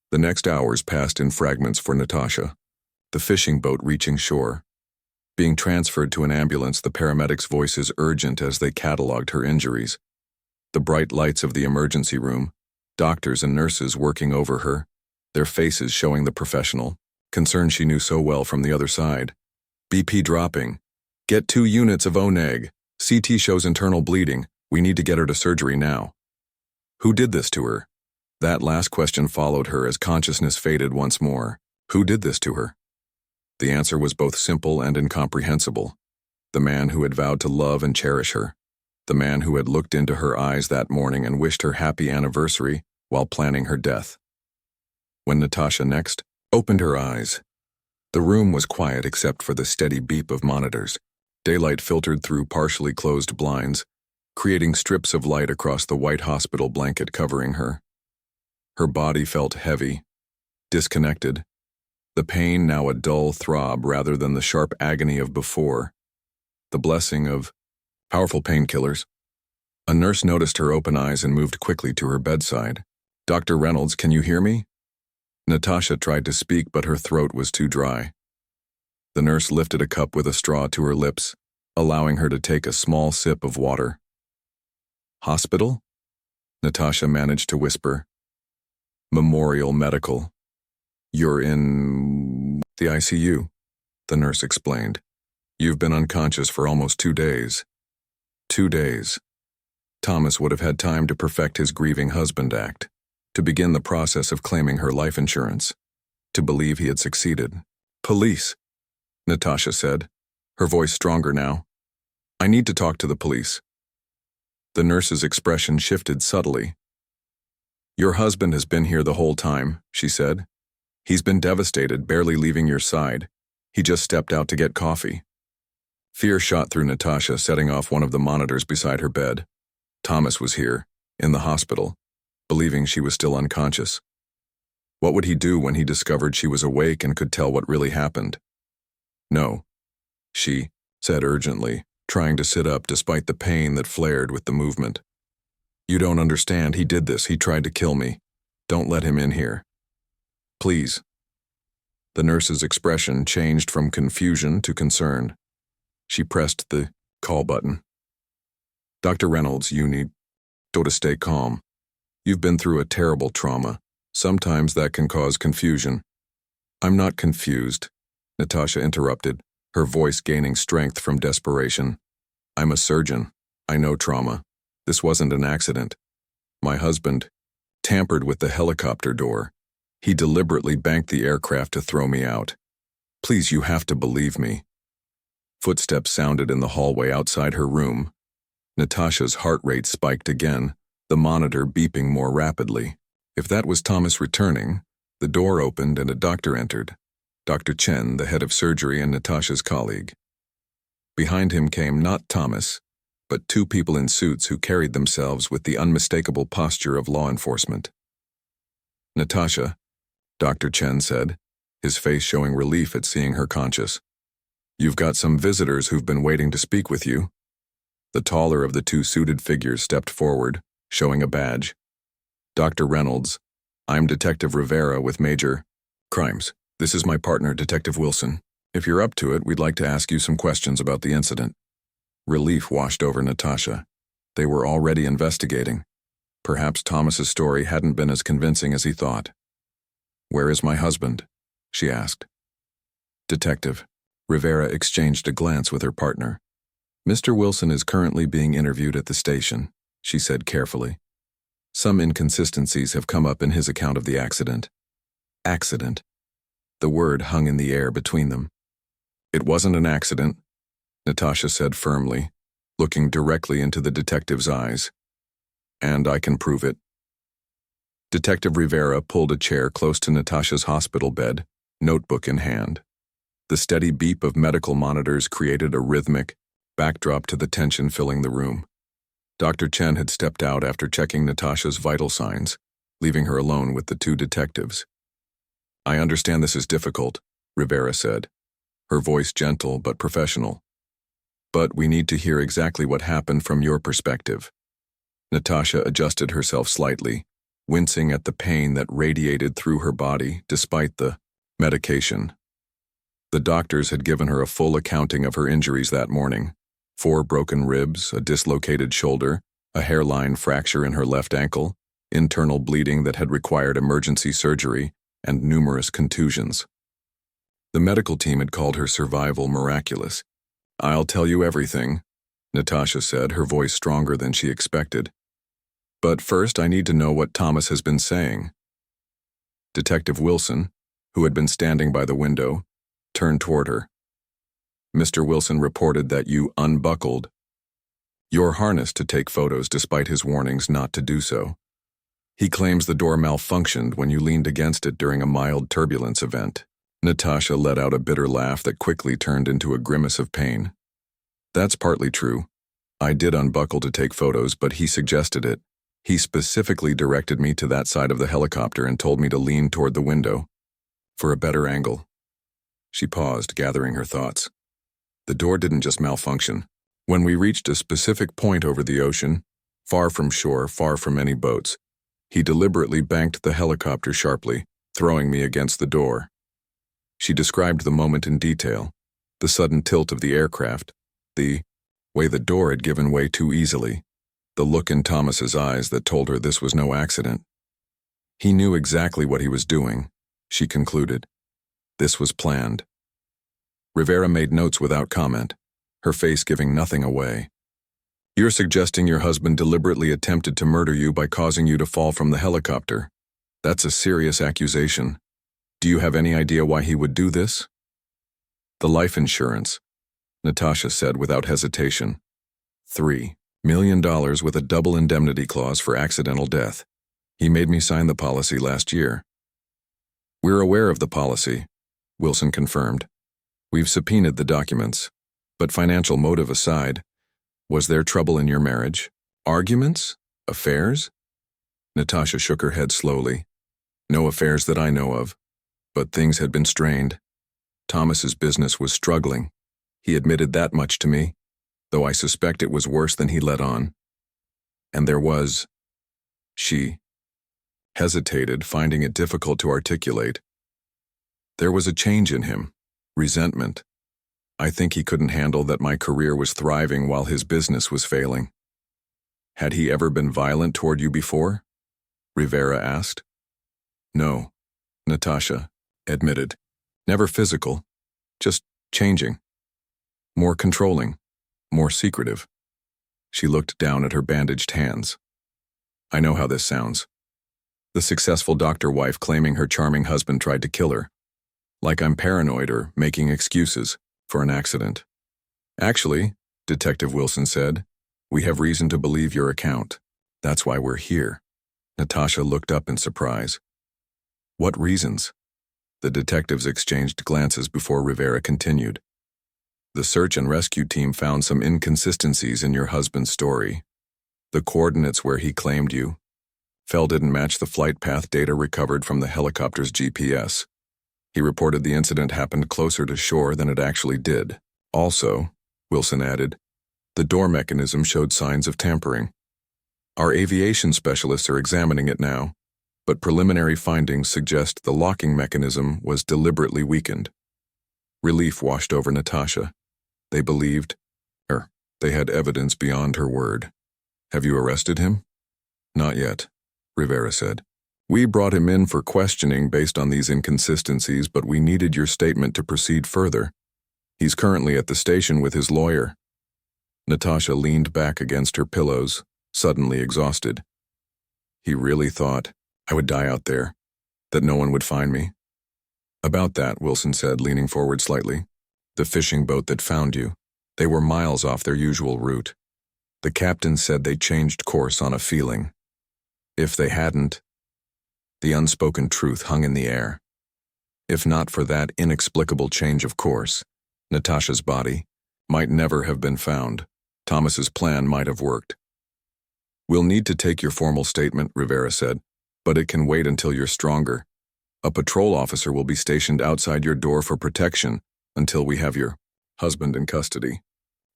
The next hours passed in fragments for Natasha, the fishing boat reaching shore. Being transferred to an ambulance, the paramedics' voices urgent as they catalogued her injuries. The bright lights of the emergency room, doctors and nurses working over her, their faces showing the professional concern she knew so well from the other side. BP dropping. Get 2 units of O-neg. CT shows internal bleeding. We need to get her to surgery now. Who did this to her? That last question followed her as consciousness faded once more. Who did this to her? The answer was both simple and incomprehensible. The man who had vowed to love and cherish her. The man who had looked into her eyes that morning and wished her happy anniversary while planning her death. When Natasha next opened her eyes, the room was quiet except for the steady beep of monitors. Daylight filtered through partially closed blinds, creating strips of light across the white hospital blanket covering her. Her body felt heavy, disconnected, the pain now a dull throb rather than the sharp agony of before. The blessing of powerful painkillers. A nurse noticed her open eyes and moved quickly to her bedside. "Dr. Reynolds, can you hear me?" Natasha tried to speak, but her throat was too dry. The nurse lifted a cup with a straw to her lips, allowing her to take a small sip of water. "Hospital?" Natasha managed to whisper. "Memorial Medical. You're in the ICU," the nurse explained. "You've been unconscious for almost 2 days. 2 days." Thomas would have had time to perfect his grieving husband act, to begin the process of claiming her life insurance, to believe he had succeeded. "Police," Natasha said, her voice stronger now. "I need to talk to the police." The nurse's expression shifted subtly. "Your husband has been here the whole time," she said. "He's been devastated, barely leaving your side. He just stepped out to get coffee." Fear shot through Natasha, setting off one of the monitors beside her bed. Thomas was here, in the hospital, believing she was still unconscious. What would he do when he discovered she was awake and could tell what really happened? "No," she said urgently, trying to sit up despite the pain that flared with the movement. "You don't understand. He did this. He tried to kill me. Don't let him in here. Please." The nurse's expression changed from confusion to concern. She pressed the call button. "Dr. Reynolds, you need to stay calm. You've been through a terrible trauma. Sometimes that can cause confusion." "I'm not confused," Natasha interrupted, her voice gaining strength from desperation. "I'm a surgeon. I know trauma. This wasn't an accident. My husband tampered with the helicopter door. He deliberately banked the aircraft to throw me out. Please, you have to believe me." Footsteps sounded in the hallway outside her room. Natasha's heart rate spiked again, the monitor beeping more rapidly. If that was Thomas returning, the door opened and a doctor entered. Dr. Chen, the head of surgery and Natasha's colleague. Behind him came not Thomas, but 2 people in suits who carried themselves with the unmistakable posture of law enforcement. "Natasha," Dr. Chen said, his face showing relief at seeing her conscious. "You've got some visitors who've been waiting to speak with you." The taller of the 2 suited figures stepped forward, showing a badge. "Dr. Reynolds, I'm Detective Rivera with Major Crimes. This is my partner, Detective Wilson. If you're up to it, we'd like to ask you some questions about the incident." Relief washed over Natasha. They were already investigating. Perhaps Thomas's story hadn't been as convincing as he thought. "Where is my husband?" she asked. "Detective." Rivera exchanged a glance with her partner. "Mr. Wilson is currently being interviewed at the station," she said carefully. "Some inconsistencies have come up in his account of the accident." Accident. The word hung in the air between them. "It wasn't an accident," Natasha said firmly, looking directly into the detective's eyes. "And I can prove it." Detective Rivera pulled a chair close to Natasha's hospital bed, notebook in hand. The steady beep of medical monitors created a rhythmic backdrop to the tension filling the room. Dr. Chen had stepped out after checking Natasha's vital signs, leaving her alone with the 2 detectives. "I understand this is difficult," Rivera said, her voice gentle but professional. "But we need to hear exactly what happened from your perspective." Natasha adjusted herself slightly, wincing at the pain that radiated through her body despite the medication. The doctors had given her a full accounting of her injuries that morning: 4 broken ribs, a dislocated shoulder, a hairline fracture in her left ankle, internal bleeding that had required emergency surgery, and numerous contusions. The medical team had called her survival miraculous. "I'll tell you everything," Natasha said, her voice stronger than she expected. "But first I need to know what Thomas has been saying." Detective Wilson, who had been standing by the window, turned toward her. "Mr. Wilson reported that you unbuckled your harness to take photos despite his warnings not to do so. He claims the door malfunctioned when you leaned against it during a mild turbulence event." Natasha let out a bitter laugh that quickly turned into a grimace of pain. "That's partly true. I did unbuckle to take photos, but he suggested it. He specifically directed me to that side of the helicopter and told me to lean toward the window for a better angle." She paused, gathering her thoughts. "The door didn't just malfunction. When we reached a specific point over the ocean, far from shore, far from any boats, he deliberately banked the helicopter sharply, throwing me against the door." She described the moment in detail: the sudden tilt of the aircraft, the way the door had given way too easily, the look in Thomas's eyes that told her this was no accident. "He knew exactly what he was doing," she concluded. "This was planned." Rivera made notes without comment, her face giving nothing away. "You're suggesting your husband deliberately attempted to murder you by causing you to fall from the helicopter. That's a serious accusation. Do you have any idea why he would do this?" "The life insurance," Natasha said without hesitation. $3 million with a double indemnity clause for accidental death. He made me sign the policy last year." "We're aware of the policy," Wilson confirmed. "We've subpoenaed the documents. But financial motive aside, was there trouble in your marriage? Arguments? Affairs?" Natasha shook her head slowly. "No affairs that I know of. But things had been strained. Thomas's business was struggling. He admitted that much to me, though I suspect it was worse than he let on. And there was..." She hesitated, finding it difficult to articulate. "There was a change in him. Resentment. I think he couldn't handle that my career was thriving while his business was failing." "Had he ever been violent toward you before?" Rivera asked. "No," Natasha admitted. "Never physical. Just changing. More controlling. More secretive." She looked down at her bandaged hands. "I know how this sounds. The successful doctor wife claiming her charming husband tried to kill her. Like I'm paranoid or making excuses for an accident. Actually," Detective Wilson said, "we have reason to believe your account. That's why we're here." Natasha looked up in surprise. "What reasons?" The detectives exchanged glances before Rivera continued. "The search and rescue team found some inconsistencies in your husband's story. The coordinates where he claimed you didn't match the flight path data recovered from the helicopter's GPS. He reported the incident happened closer to shore than it actually did. Also," Wilson added, "the door mechanism showed signs of tampering. Our aviation specialists are examining it now, but preliminary findings suggest the locking mechanism was deliberately weakened." Relief washed over Natasha. They believed her. They had evidence beyond her word. "Have you arrested him?" "Not yet," Rivera said. "We brought him in for questioning based on these inconsistencies, but we needed your statement to proceed further. He's currently at the station with his lawyer." Natasha leaned back against her pillows, suddenly exhausted. "He really thought I would die out there, that no one would find me?" "About that," Wilson said, leaning forward slightly. "The fishing boat that found you. They were miles off their usual route. The captain said they changed course on a feeling. If they hadn't..." The unspoken truth hung in the air. If not for that inexplicable change of course, Natasha's body might never have been found. Thomas's plan might have worked. "We'll need to take your formal statement," Rivera said, "but it can wait until you're stronger. A patrol officer will be stationed outside your door for protection until we have your husband in custody."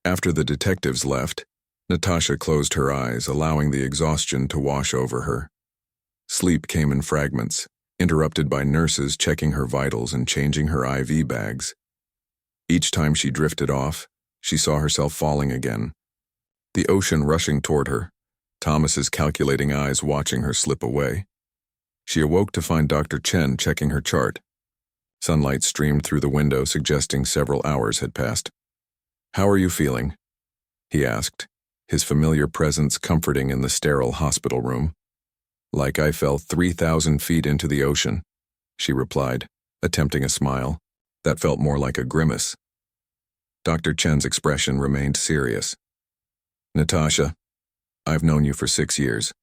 After the detectives left, Natasha closed her eyes, allowing the exhaustion to wash over her. Sleep came in fragments, interrupted by nurses checking her vitals and changing her IV bags. Each time she drifted off, she saw herself falling again. The ocean rushing toward her, Thomas's calculating eyes watching her slip away. She awoke to find Dr. Chen checking her chart. Sunlight streamed through the window, suggesting several hours had passed. "How are you feeling?" he asked, his familiar presence comforting in the sterile hospital room. "Like I fell 3,000 feet into the ocean," she replied, attempting a smile that felt more like a grimace. Dr. Chen's expression remained serious. "Natasha, I've known you for 6 years.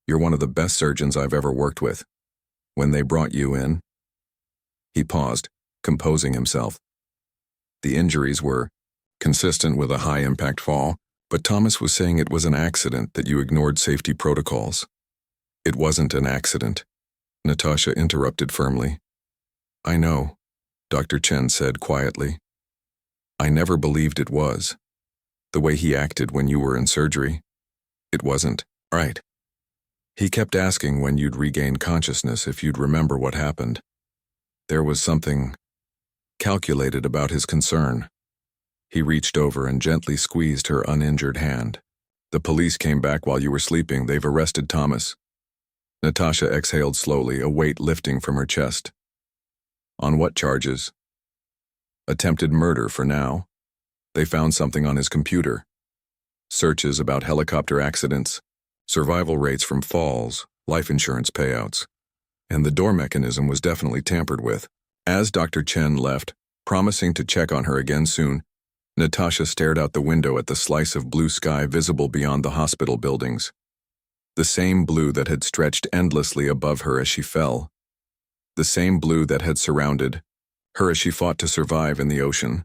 You're one of the best surgeons I've ever worked with. When they brought you in..." He paused, composing himself. The injuries were consistent with a high-impact fall, but Thomas was saying it was an accident, that you ignored safety protocols. "It wasn't an accident," Natasha interrupted firmly. "I know," Dr. Chen said quietly. "I never believed it was. The way he acted when you were in surgery, it wasn't right. He kept asking when you'd regain consciousness, if you'd remember what happened. There was something calculated about his concern." He reached over and gently squeezed her uninjured hand. "The police came back while you were sleeping. They've arrested Thomas." Natasha exhaled slowly, a weight lifting from her chest. "On what charges?" "Attempted murder for now. They found something on his computer. Searches about helicopter accidents, survival rates from falls, life insurance payouts. And the door mechanism was definitely tampered with." As Dr. Chen left, promising to check on her again soon, Natasha stared out the window at the slice of blue sky visible beyond the hospital buildings. The same blue that had stretched endlessly above her as she fell. The same blue that had surrounded her as she fought to survive in the ocean.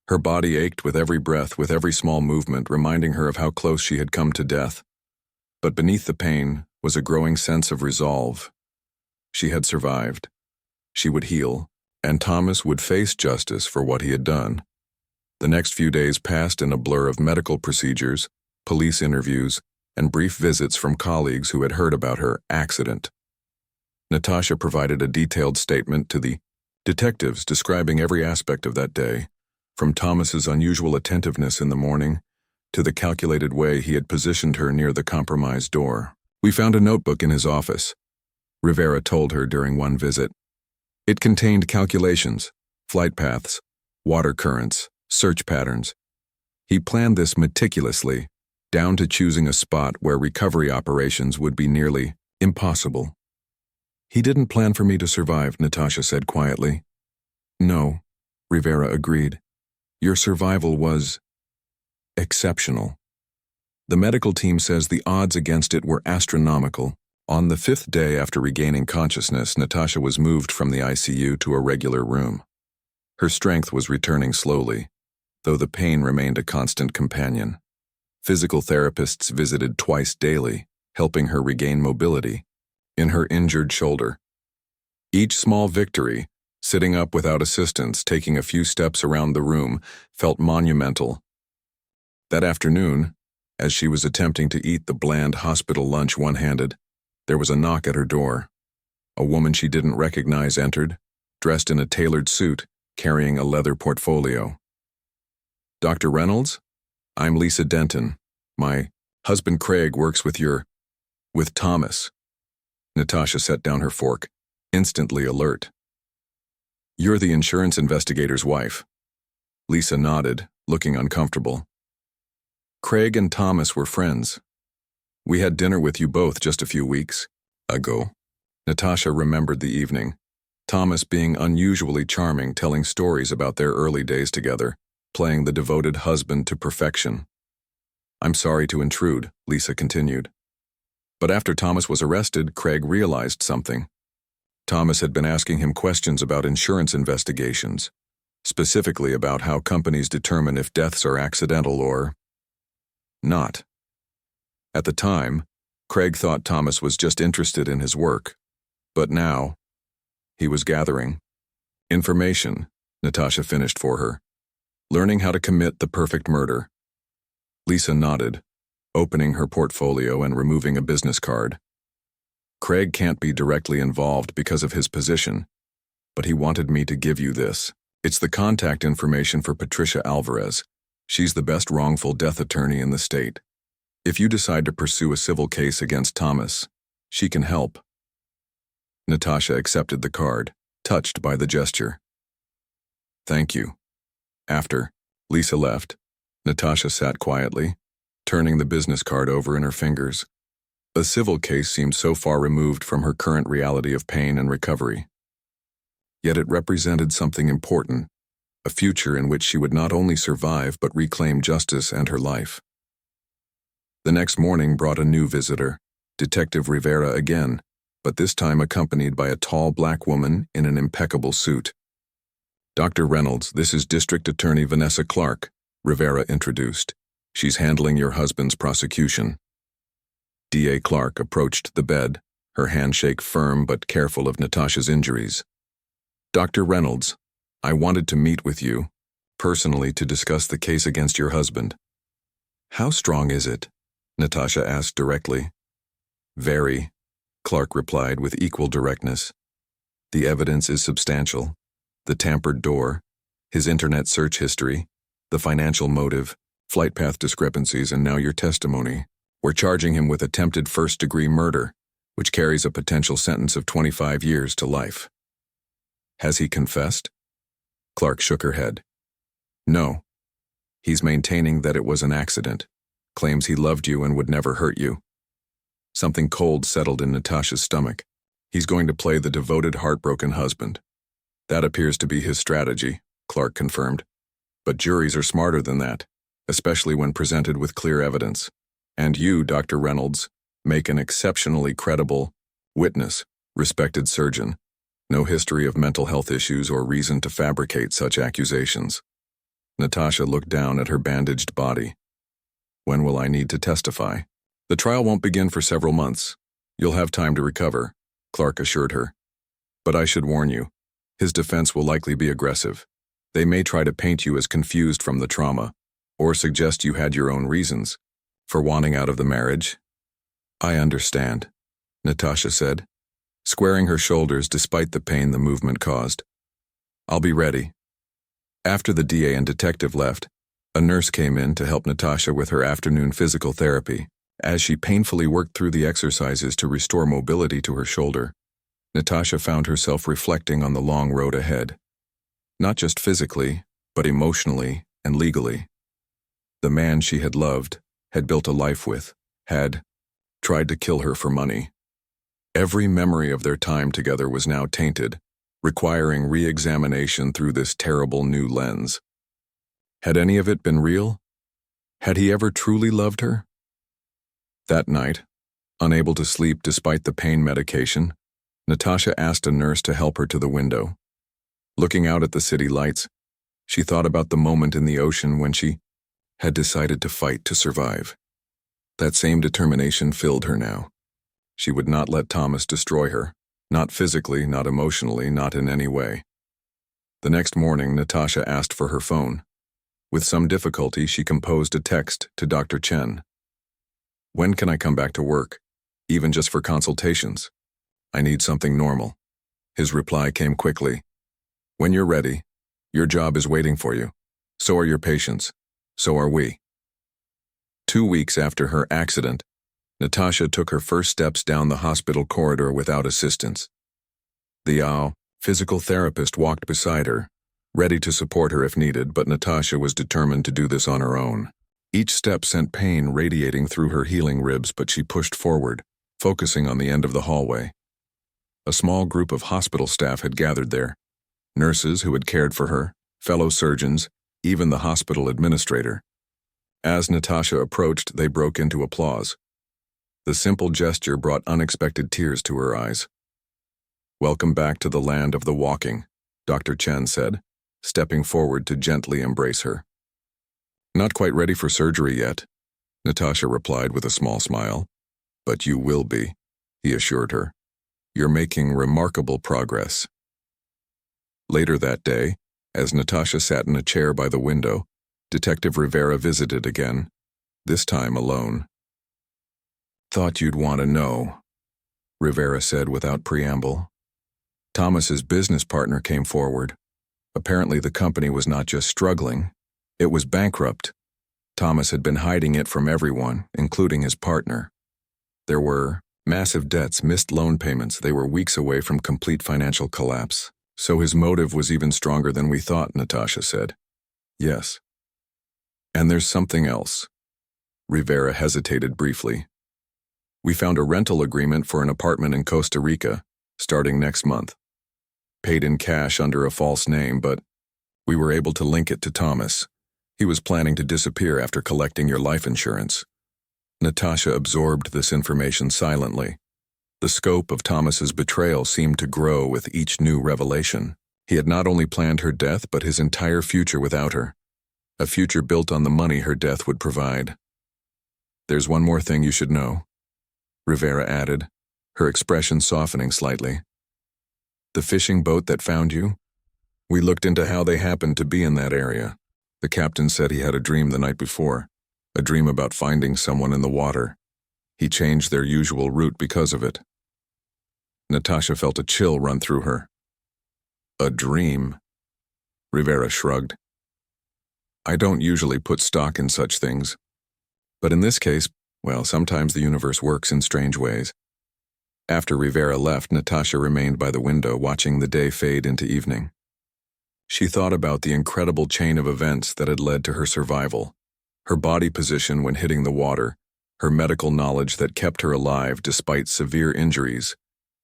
Her body ached with every breath, with every small movement, reminding her of how close she had come to death. But beneath the pain was a growing sense of resolve. She had survived. She would heal, and Thomas would face justice for what he had done. The next few days passed in a blur of medical procedures, police interviews, and brief visits from colleagues who had heard about her accident. Natasha provided a detailed statement to the detectives describing every aspect of that day, from Thomas's unusual attentiveness in the morning to the calculated way he had positioned her near the compromised door. "We found a notebook in his office," Rivera told her during one visit. "It contained calculations, flight paths, water currents, search patterns. He planned this meticulously, down to choosing a spot where recovery operations would be nearly impossible." "He didn't plan for me to survive," Natasha said quietly. "No," Rivera agreed. "Your survival was exceptional. The medical team says the odds against it were astronomical." On the 5th day after regaining consciousness, Natasha was moved from the ICU to a regular room. Her strength was returning slowly, though the pain remained a constant companion. Physical therapists visited twice daily, helping her regain mobility in her injured shoulder. Each small victory, sitting up without assistance, taking a few steps around the room, felt monumental. That afternoon, as she was attempting to eat the bland hospital lunch one-handed, there was a knock at her door. A woman she didn't recognize entered, dressed in a tailored suit, carrying a leather portfolio. "Dr. Reynolds? I'm Lisa Denton. My husband Craig works with Thomas." Natasha set down her fork, instantly alert. "You're the insurance investigator's wife." Lisa nodded, looking uncomfortable. "Craig and Thomas were friends. We had dinner with you both just a few weeks ago." Natasha remembered the evening. Thomas being unusually charming, telling stories about their early days together, playing the devoted husband to perfection. "I'm sorry to intrude," Lisa continued. "But after Thomas was arrested, Craig realized something. Thomas had been asking him questions about insurance investigations, specifically about how companies determine if deaths are accidental or not. At the time, Craig thought Thomas was just interested in his work, but now he was gathering information," Natasha finished for her. "Learning how to commit the perfect murder." Lisa nodded, opening her portfolio and removing a business card. "Craig can't be directly involved because of his position, but he wanted me to give you this." It's the contact information for Patricia Alvarez. She's the best wrongful death attorney in the state. If you decide to pursue a civil case against Thomas, she can help." Natasha accepted the card, touched by the gesture. "Thank you." After Lisa left, Natasha sat quietly, turning the business card over in her fingers. A civil case seemed so far removed from her current reality of pain and recovery. Yet it represented something important, a future in which she would not only survive but reclaim justice and her life. The next morning brought a new visitor, Detective Rivera again, but this time accompanied by a tall black woman in an impeccable suit. "Dr. Reynolds, this is District Attorney Vanessa Clark," Rivera introduced. "She's handling your husband's prosecution." DA Clark approached the bed, her handshake firm but careful of Natasha's injuries. "Dr. Reynolds, I wanted to meet with you, personally, to discuss the case against your husband." "How strong is it?" Natasha asked directly. "Very," Clark replied with equal directness. "The evidence is substantial. The tampered door, his internet search history, the financial motive, flight path discrepancies, and now your testimony. We're charging him with attempted first-degree murder, which carries a potential sentence of 25 years to life." "Has he confessed?" Clark shook her head. "No. He's maintaining that it was an accident, claims he loved you and would never hurt you." Something cold settled in Natasha's stomach. He's going to play the devoted, heartbroken husband. "That appears to be his strategy," Clark confirmed. "But juries are smarter than that, especially when presented with clear evidence. And you, Dr. Reynolds, make an exceptionally credible witness, respected surgeon. No history of mental health issues or reason to fabricate such accusations." Natasha looked down at her bandaged body. "When will I need to testify?" "The trial won't begin for several months. You'll have time to recover," Clark assured her. "But I should warn you, his defense will likely be aggressive. They may try to paint you as confused from the trauma, or suggest you had your own reasons for wanting out of the marriage." "I understand," Natasha said, squaring her shoulders despite the pain the movement caused. "I'll be ready." After the DA and detective left, a nurse came in to help Natasha with her afternoon physical therapy. As she painfully worked through the exercises to restore mobility to her shoulder, Natasha found herself reflecting on the long road ahead. Not just physically, but emotionally and legally. The man she had loved, had built a life with, had tried to kill her for money. Every memory of their time together was now tainted, requiring re-examination through this terrible new lens. Had any of it been real? Had he ever truly loved her? That night, unable to sleep despite the pain medication, Natasha asked a nurse to help her to the window. Looking out at the city lights, she thought about the moment in the ocean when she had decided to fight to survive. That same determination filled her now. She would not let Thomas destroy her, not physically, not emotionally, not in any way. The next morning, Natasha asked for her phone. With some difficulty, she composed a text to Dr. Chen. "When can I come back to work, even just for consultations? I need something normal." His reply came quickly. "When you're ready, your job is waiting for you. So are your patients. So are we." 2 weeks after her accident, Natasha took her first steps down the hospital corridor without assistance. The physical therapist walked beside her, ready to support her if needed, but Natasha was determined to do this on her own. Each step sent pain radiating through her healing ribs, but she pushed forward, focusing on the end of the hallway. A small group of hospital staff had gathered there. Nurses who had cared for her, fellow surgeons, even the hospital administrator. As Natasha approached, they broke into applause. The simple gesture brought unexpected tears to her eyes. "Welcome back to the land of the walking," Dr. Chen said, stepping forward to gently embrace her. "Not quite ready for surgery yet," Natasha replied with a small smile. "But you will be," he assured her. "You're making remarkable progress." Later that day, as Natasha sat in a chair by the window, Detective Rivera visited again, this time alone. "Thought you'd want to know," Rivera said without preamble. Thomas's business partner came forward, Apparently the company was not just struggling, it was bankrupt. Thomas had been hiding it from everyone, including his partner. There were massive debts, missed loan payments. They were weeks away from complete financial collapse. So his motive was even stronger than we thought, Natasha said. Yes. And there's something else. Rivera hesitated briefly. We found a rental agreement for an apartment in Costa Rica, starting next month. Paid in cash under a false name, but we were able to link it to Thomas. He was planning to disappear after collecting your life insurance. Natasha absorbed this information silently. The scope of Thomas's betrayal seemed to grow with each new revelation. He had not only planned her death, but his entire future without her. A future built on the money her death would provide. There's one more thing you should know, Rivera added, her expression softening slightly. The fishing boat that found you? We looked into how they happened to be in that area. The captain said he had a dream the night before, a dream about finding someone in the water. He changed their usual route because of it. Natasha felt a chill run through her. A dream? Rivera shrugged. I don't usually put stock in such things. But in this case, well, sometimes the universe works in strange ways. After Rivera left, Natasha remained by the window, watching the day fade into evening. She thought about the incredible chain of events that had led to her survival, her body position when hitting the water, her medical knowledge that kept her alive despite severe injuries,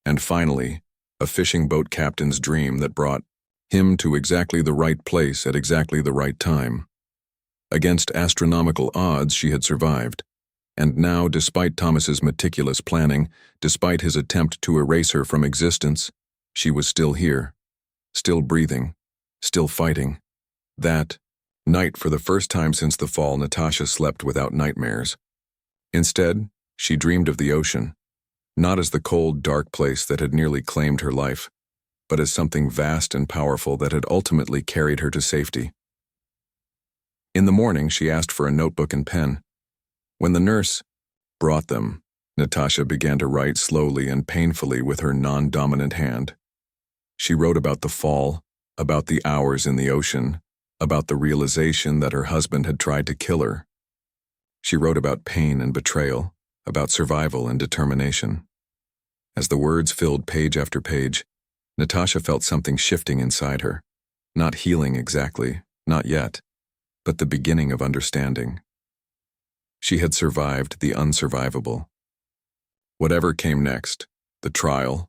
and finally, a fishing boat captain's dream that brought him to exactly the right place at exactly the right time. Against astronomical odds, she had survived. And now, despite Thomas's meticulous planning, despite his attempt to erase her from existence, she was still here, still breathing, still fighting. That night, for the first time since the fall, Natasha slept without nightmares. Instead, she dreamed of the ocean, not as the cold, dark place that had nearly claimed her life, but as something vast and powerful that had ultimately carried her to safety. In the morning, she asked for a notebook and pen. When the nurse brought them, Natasha began to write slowly and painfully with her non-dominant hand. She wrote about the fall, about the hours in the ocean, about the realization that her husband had tried to kill her. She wrote about pain and betrayal, about survival and determination. As the words filled page after page, Natasha felt something shifting inside her. Not healing exactly, not yet, but the beginning of understanding. She had survived the unsurvivable. Whatever came next, the trial,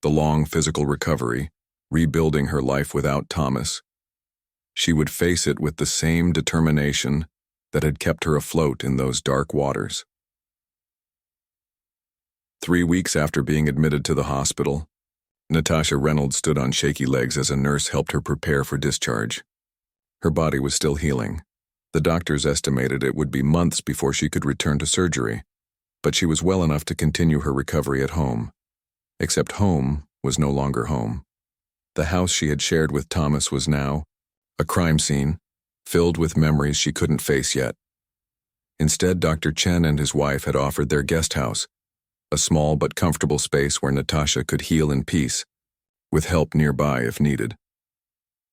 the long physical recovery, rebuilding her life without Thomas, she would face it with the same determination that had kept her afloat in those dark waters. 3 weeks after being admitted to the hospital, Natasha Reynolds stood on shaky legs as a nurse helped her prepare for discharge. Her body was still healing. The doctors estimated it would be months before she could return to surgery, but she was well enough to continue her recovery at home. Except home was no longer home. The house she had shared with Thomas was now a crime scene, filled with memories she couldn't face yet. Instead, Dr. Chen and his wife had offered their guest house, a small but comfortable space where Natasha could heal in peace, with help nearby if needed.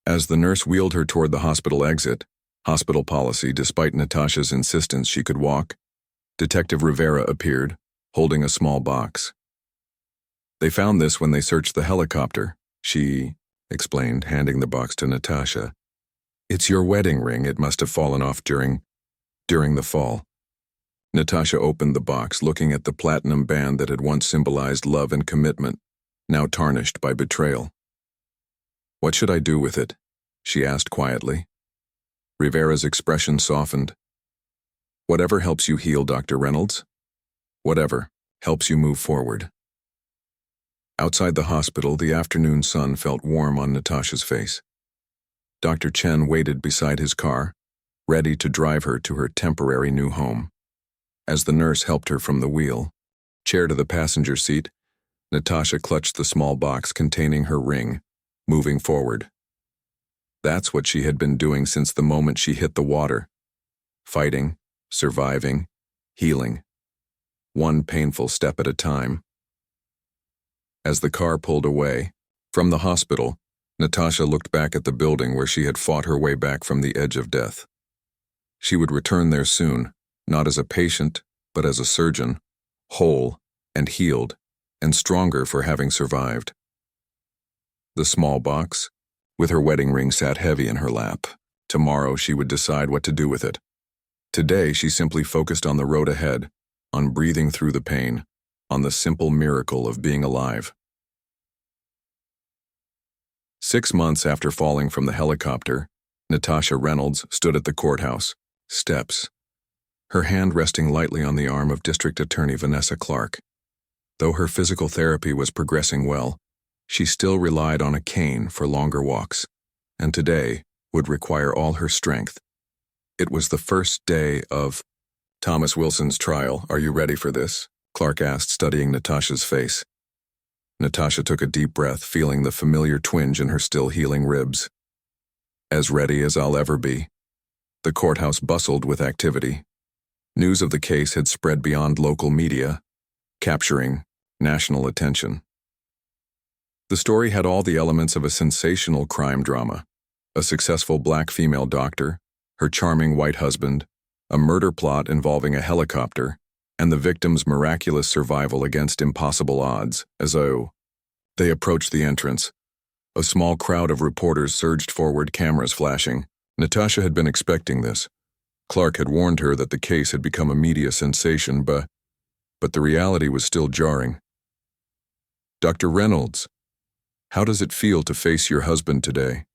As the nurse wheeled her toward the hospital exit, hospital policy, despite Natasha's insistence she could walk, Detective Rivera appeared, holding a small box. They found this when they searched the helicopter, she explained, handing the box to Natasha. It's your wedding ring. It must have fallen off during the fall. Natasha opened the box, looking at the platinum band that had once symbolized love and commitment, now tarnished by betrayal. What should I do with it? She asked quietly. Rivera's expression softened. Whatever helps you heal, Dr. Reynolds. Whatever helps you move forward. Outside the hospital, the afternoon sun felt warm on Natasha's face. Dr. Chen waited beside his car, ready to drive her to her temporary new home. As the nurse helped her from the wheel, chair to the passenger seat, Natasha clutched the small box containing her ring, moving forward. That's what she had been doing since the moment she hit the water. Fighting, surviving, healing. One painful step at a time. As the car pulled away from the hospital, Natasha looked back at the building where she had fought her way back from the edge of death. She would return there soon, not as a patient, but as a surgeon, whole and healed, and stronger for having survived. The small box, with her wedding ring, sat heavy in her lap. Tomorrow she would decide what to do with it. Today she simply focused on the road ahead, on breathing through the pain, on the simple miracle of being alive. 6 months after falling from the helicopter, Natasha Reynolds stood at the courthouse steps, her hand resting lightly on the arm of District Attorney Vanessa Clark. Though her physical therapy was progressing well, she still relied on a cane for longer walks, and today would require all her strength. It was the first day of Thomas Wilson's trial. "Are you ready for this?" Clark asked, studying Natasha's face. Natasha took a deep breath, feeling the familiar twinge in her still healing ribs. "As ready as I'll ever be." The courthouse bustled with activity. News of the case had spread beyond local media, capturing national attention. The story had all the elements of a sensational crime drama: a successful black female doctor, her charming white husband, a murder plot involving a helicopter, and the victim's miraculous survival against impossible odds. As they approached the entrance, a small crowd of reporters surged forward, cameras flashing. Natasha had been expecting this. Clark had warned her that the case had become a media sensation, but the reality was still jarring. "Dr. Reynolds, how does it feel to face your husband today?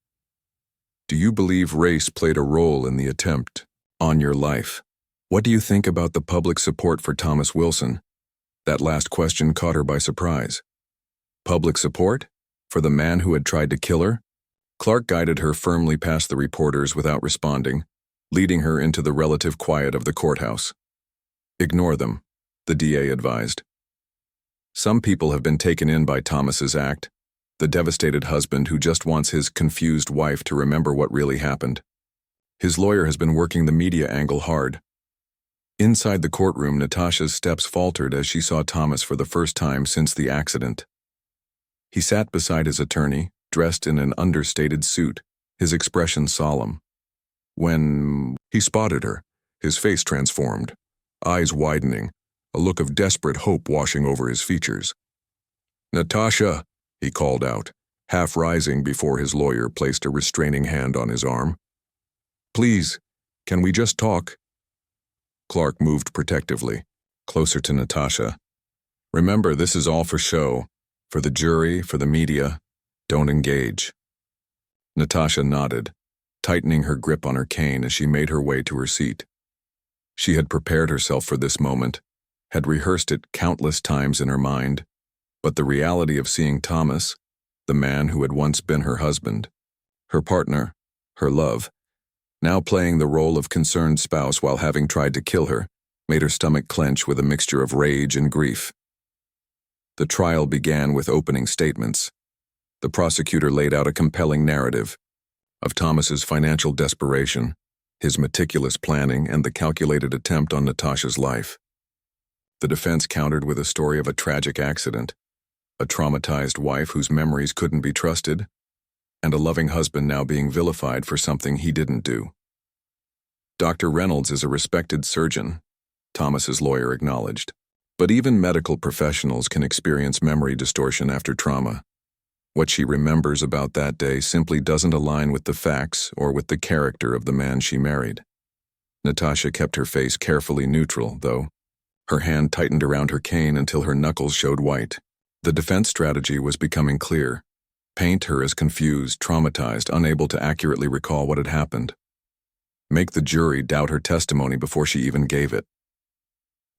Do you believe race played a role in the attempt on your life? What do you think about the public support for Thomas Wilson?" That last question caught her by surprise. Public support? For the man who had tried to kill her? Clark guided her firmly past the reporters without responding, leading her into the relative quiet of the courthouse. "Ignore them," the DA advised. "Some people have been taken in by Thomas's act, the devastated husband who just wants his confused wife to remember what really happened. His lawyer has been working the media angle hard." Inside the courtroom, Natasha's steps faltered as she saw Thomas for the first time since the accident. He sat beside his attorney, dressed in an understated suit, his expression solemn. When he spotted her, his face transformed, eyes widening, a look of desperate hope washing over his features. "Natasha," he called out, half rising before his lawyer placed a restraining hand on his arm. "Please, can we just talk?" Clark moved protectively, closer to Natasha. "Remember, this is all for show, for the jury, for the media. Don't engage." Natasha nodded, tightening her grip on her cane as she made her way to her seat. She had prepared herself for this moment, had rehearsed it countless times in her mind, but the reality of seeing Thomas, the man who had once been her husband, her partner, her love, now playing the role of concerned spouse while having tried to kill her, made her stomach clench with a mixture of rage and grief. The trial began with opening statements. The prosecutor laid out a compelling narrative of Thomas's financial desperation, his meticulous planning, and the calculated attempt on Natasha's life. The defense countered with a story of a tragic accident, a traumatized wife whose memories couldn't be trusted, and a loving husband now being vilified for something he didn't do. "Dr. Reynolds is a respected surgeon," Thomas's lawyer acknowledged. "But even medical professionals can experience memory distortion after trauma. What she remembers about that day simply doesn't align with the facts or with the character of the man she married." Natasha kept her face carefully neutral, though. Her hand tightened around her cane until her knuckles showed white. The defense strategy was becoming clear. Paint her as confused, traumatized, unable to accurately recall what had happened. Make the jury doubt her testimony before she even gave it.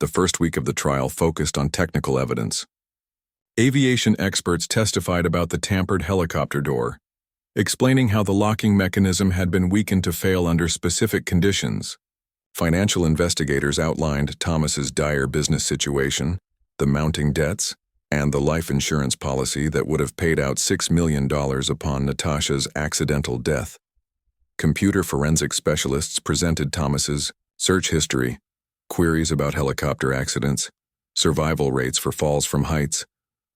The first week of the trial focused on technical evidence. Aviation experts testified about the tampered helicopter door, explaining how the locking mechanism had been weakened to fail under specific conditions. Financial investigators outlined Thomas's dire business situation, the mounting debts, and the life insurance policy that would have paid out $6 million upon Natasha's accidental death. Computer forensic specialists presented Thomas's search history, queries about helicopter accidents, survival rates for falls from heights,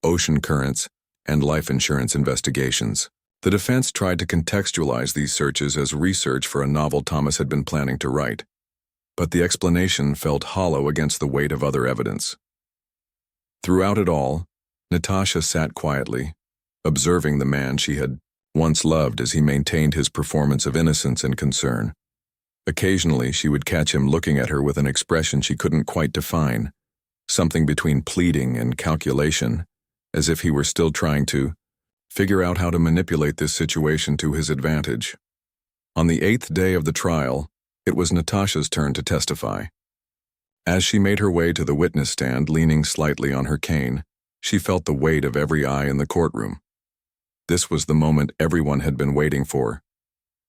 ocean currents, and life insurance investigations. The defense tried to contextualize these searches as research for a novel Thomas had been planning to write, but the explanation felt hollow against the weight of other evidence. Throughout it all, Natasha sat quietly, observing the man she had once loved as he maintained his performance of innocence and concern. Occasionally, she would catch him looking at her with an expression she couldn't quite define, something between pleading and calculation, as if he were still trying to figure out how to manipulate this situation to his advantage. On the 8th day of the trial, it was Natasha's turn to testify. As she made her way to the witness stand, leaning slightly on her cane, she felt the weight of every eye in the courtroom. This was the moment everyone had been waiting for,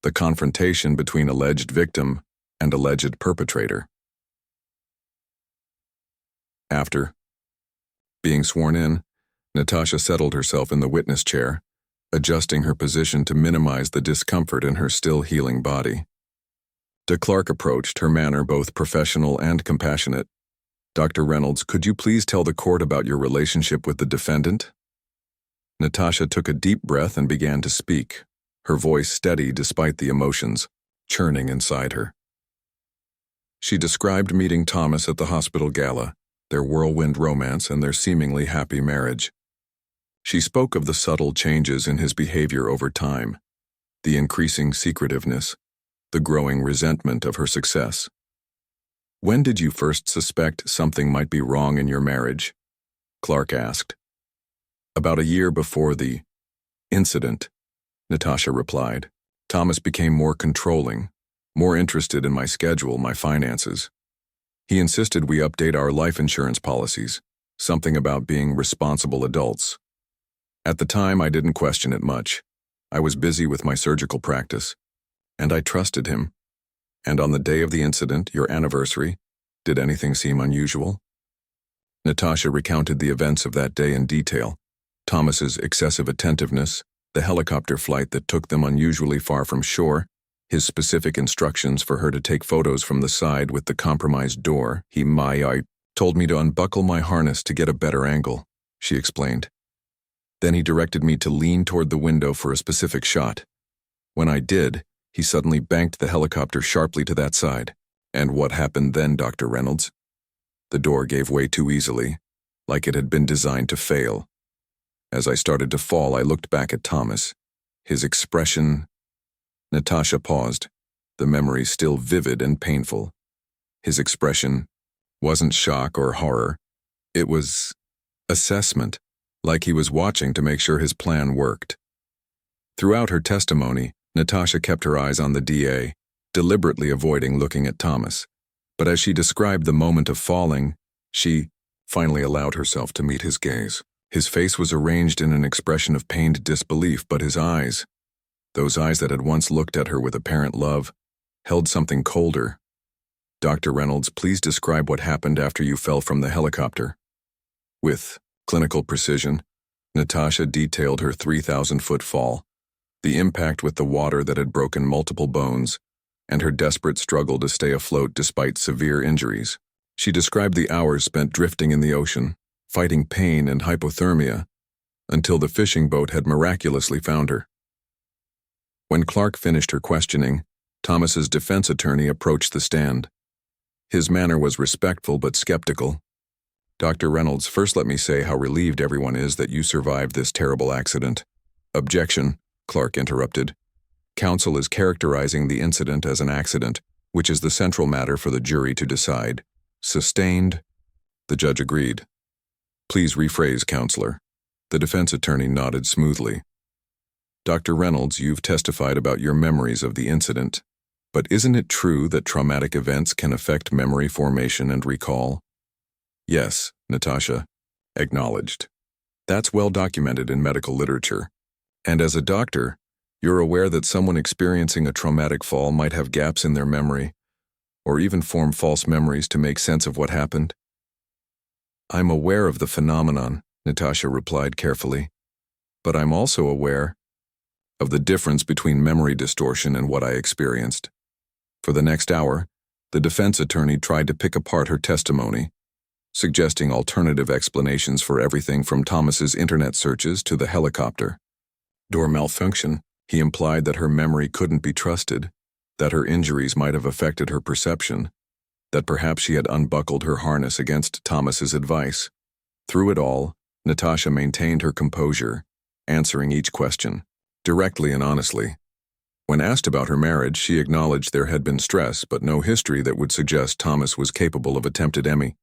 the confrontation between alleged victim and alleged perpetrator. After being sworn in, Natasha settled herself in the witness chair, adjusting her position to minimize the discomfort in her still healing body. Clark approached, her manner both professional and compassionate. "Dr. Reynolds, could you please tell the court about your relationship with the defendant?" Natasha took a deep breath and began to speak, her voice steady despite the emotions churning inside her. She described meeting Thomas at the hospital gala, their whirlwind romance, and their seemingly happy marriage. She spoke of the subtle changes in his behavior over time, the increasing secretiveness, the growing resentment of her success. "When did you first suspect something might be wrong in your marriage?" Clark asked. "About a year before the incident," Natasha replied. "Thomas became more controlling, more interested in my schedule, my finances. He insisted we update our life insurance policies, something about being responsible adults. At the time, I didn't question it much. I was busy with my surgical practice, and I trusted him. And on the day of the incident, your anniversary, did anything seem unusual?" Natasha recounted the events of that day in detail. Thomas's excessive attentiveness, the helicopter flight that took them unusually far from shore, his specific instructions for her to take photos from the side with the compromised door. I told me to unbuckle my harness to get a better angle," she explained. "Then he directed me to lean toward the window for a specific shot. When I did, he suddenly banked the helicopter sharply to that side. And what happened then, Dr. Reynolds? The door gave way too easily, like it had been designed to fail. As I started to fall, I looked back at Thomas. His expression..." Natasha paused, the memory still vivid and painful. His expression wasn't shock or horror. It was assessment, like he was watching to make sure his plan worked. Throughout her testimony, Natasha kept her eyes on the DA, deliberately avoiding looking at Thomas. But as she described the moment of falling, she finally allowed herself to meet his gaze. His face was arranged in an expression of pained disbelief, but his eyes, those eyes that had once looked at her with apparent love, held something colder. "Dr. Reynolds, please describe what happened after you fell from the helicopter." With clinical precision, Natasha detailed her 3,000-foot fall, the impact with the water that had broken multiple bones, and her desperate struggle to stay afloat despite severe injuries. She described the hours spent drifting in the ocean, fighting pain and hypothermia, until the fishing boat had miraculously found her. When Clark finished her questioning, Thomas's defense attorney approached the stand. His manner was respectful but skeptical. "Dr. Reynolds, first let me say how relieved everyone is that you survived this terrible accident." "Objection," Clark interrupted. "Counsel is characterizing the incident as an accident, which is the central matter for the jury to decide." "Sustained," the judge agreed. "Please rephrase, counselor." The defense attorney nodded smoothly. "Dr. Reynolds, you've testified about your memories of the incident, but isn't it true that traumatic events can affect memory formation and recall?" "Yes," Natasha acknowledged. "That's well documented in medical literature. And as a doctor, you're aware that someone experiencing a traumatic fall might have gaps in their memory, or even form false memories to make sense of what happened?" "I'm aware of the phenomenon," Natasha replied carefully, "but I'm also aware of the difference between memory distortion and what I experienced." For the next hour, the defense attorney tried to pick apart her testimony, suggesting alternative explanations for everything from Thomas's internet searches to the helicopter. Door malfunction, he implied that her memory couldn't be trusted, that her injuries might have affected her perception, that perhaps she had unbuckled her harness against Thomas's advice. Through it all, Natasha maintained her composure, answering each question, directly and honestly. When asked about her marriage, she acknowledged there had been stress but no history that would suggest Thomas was capable of attempted ME.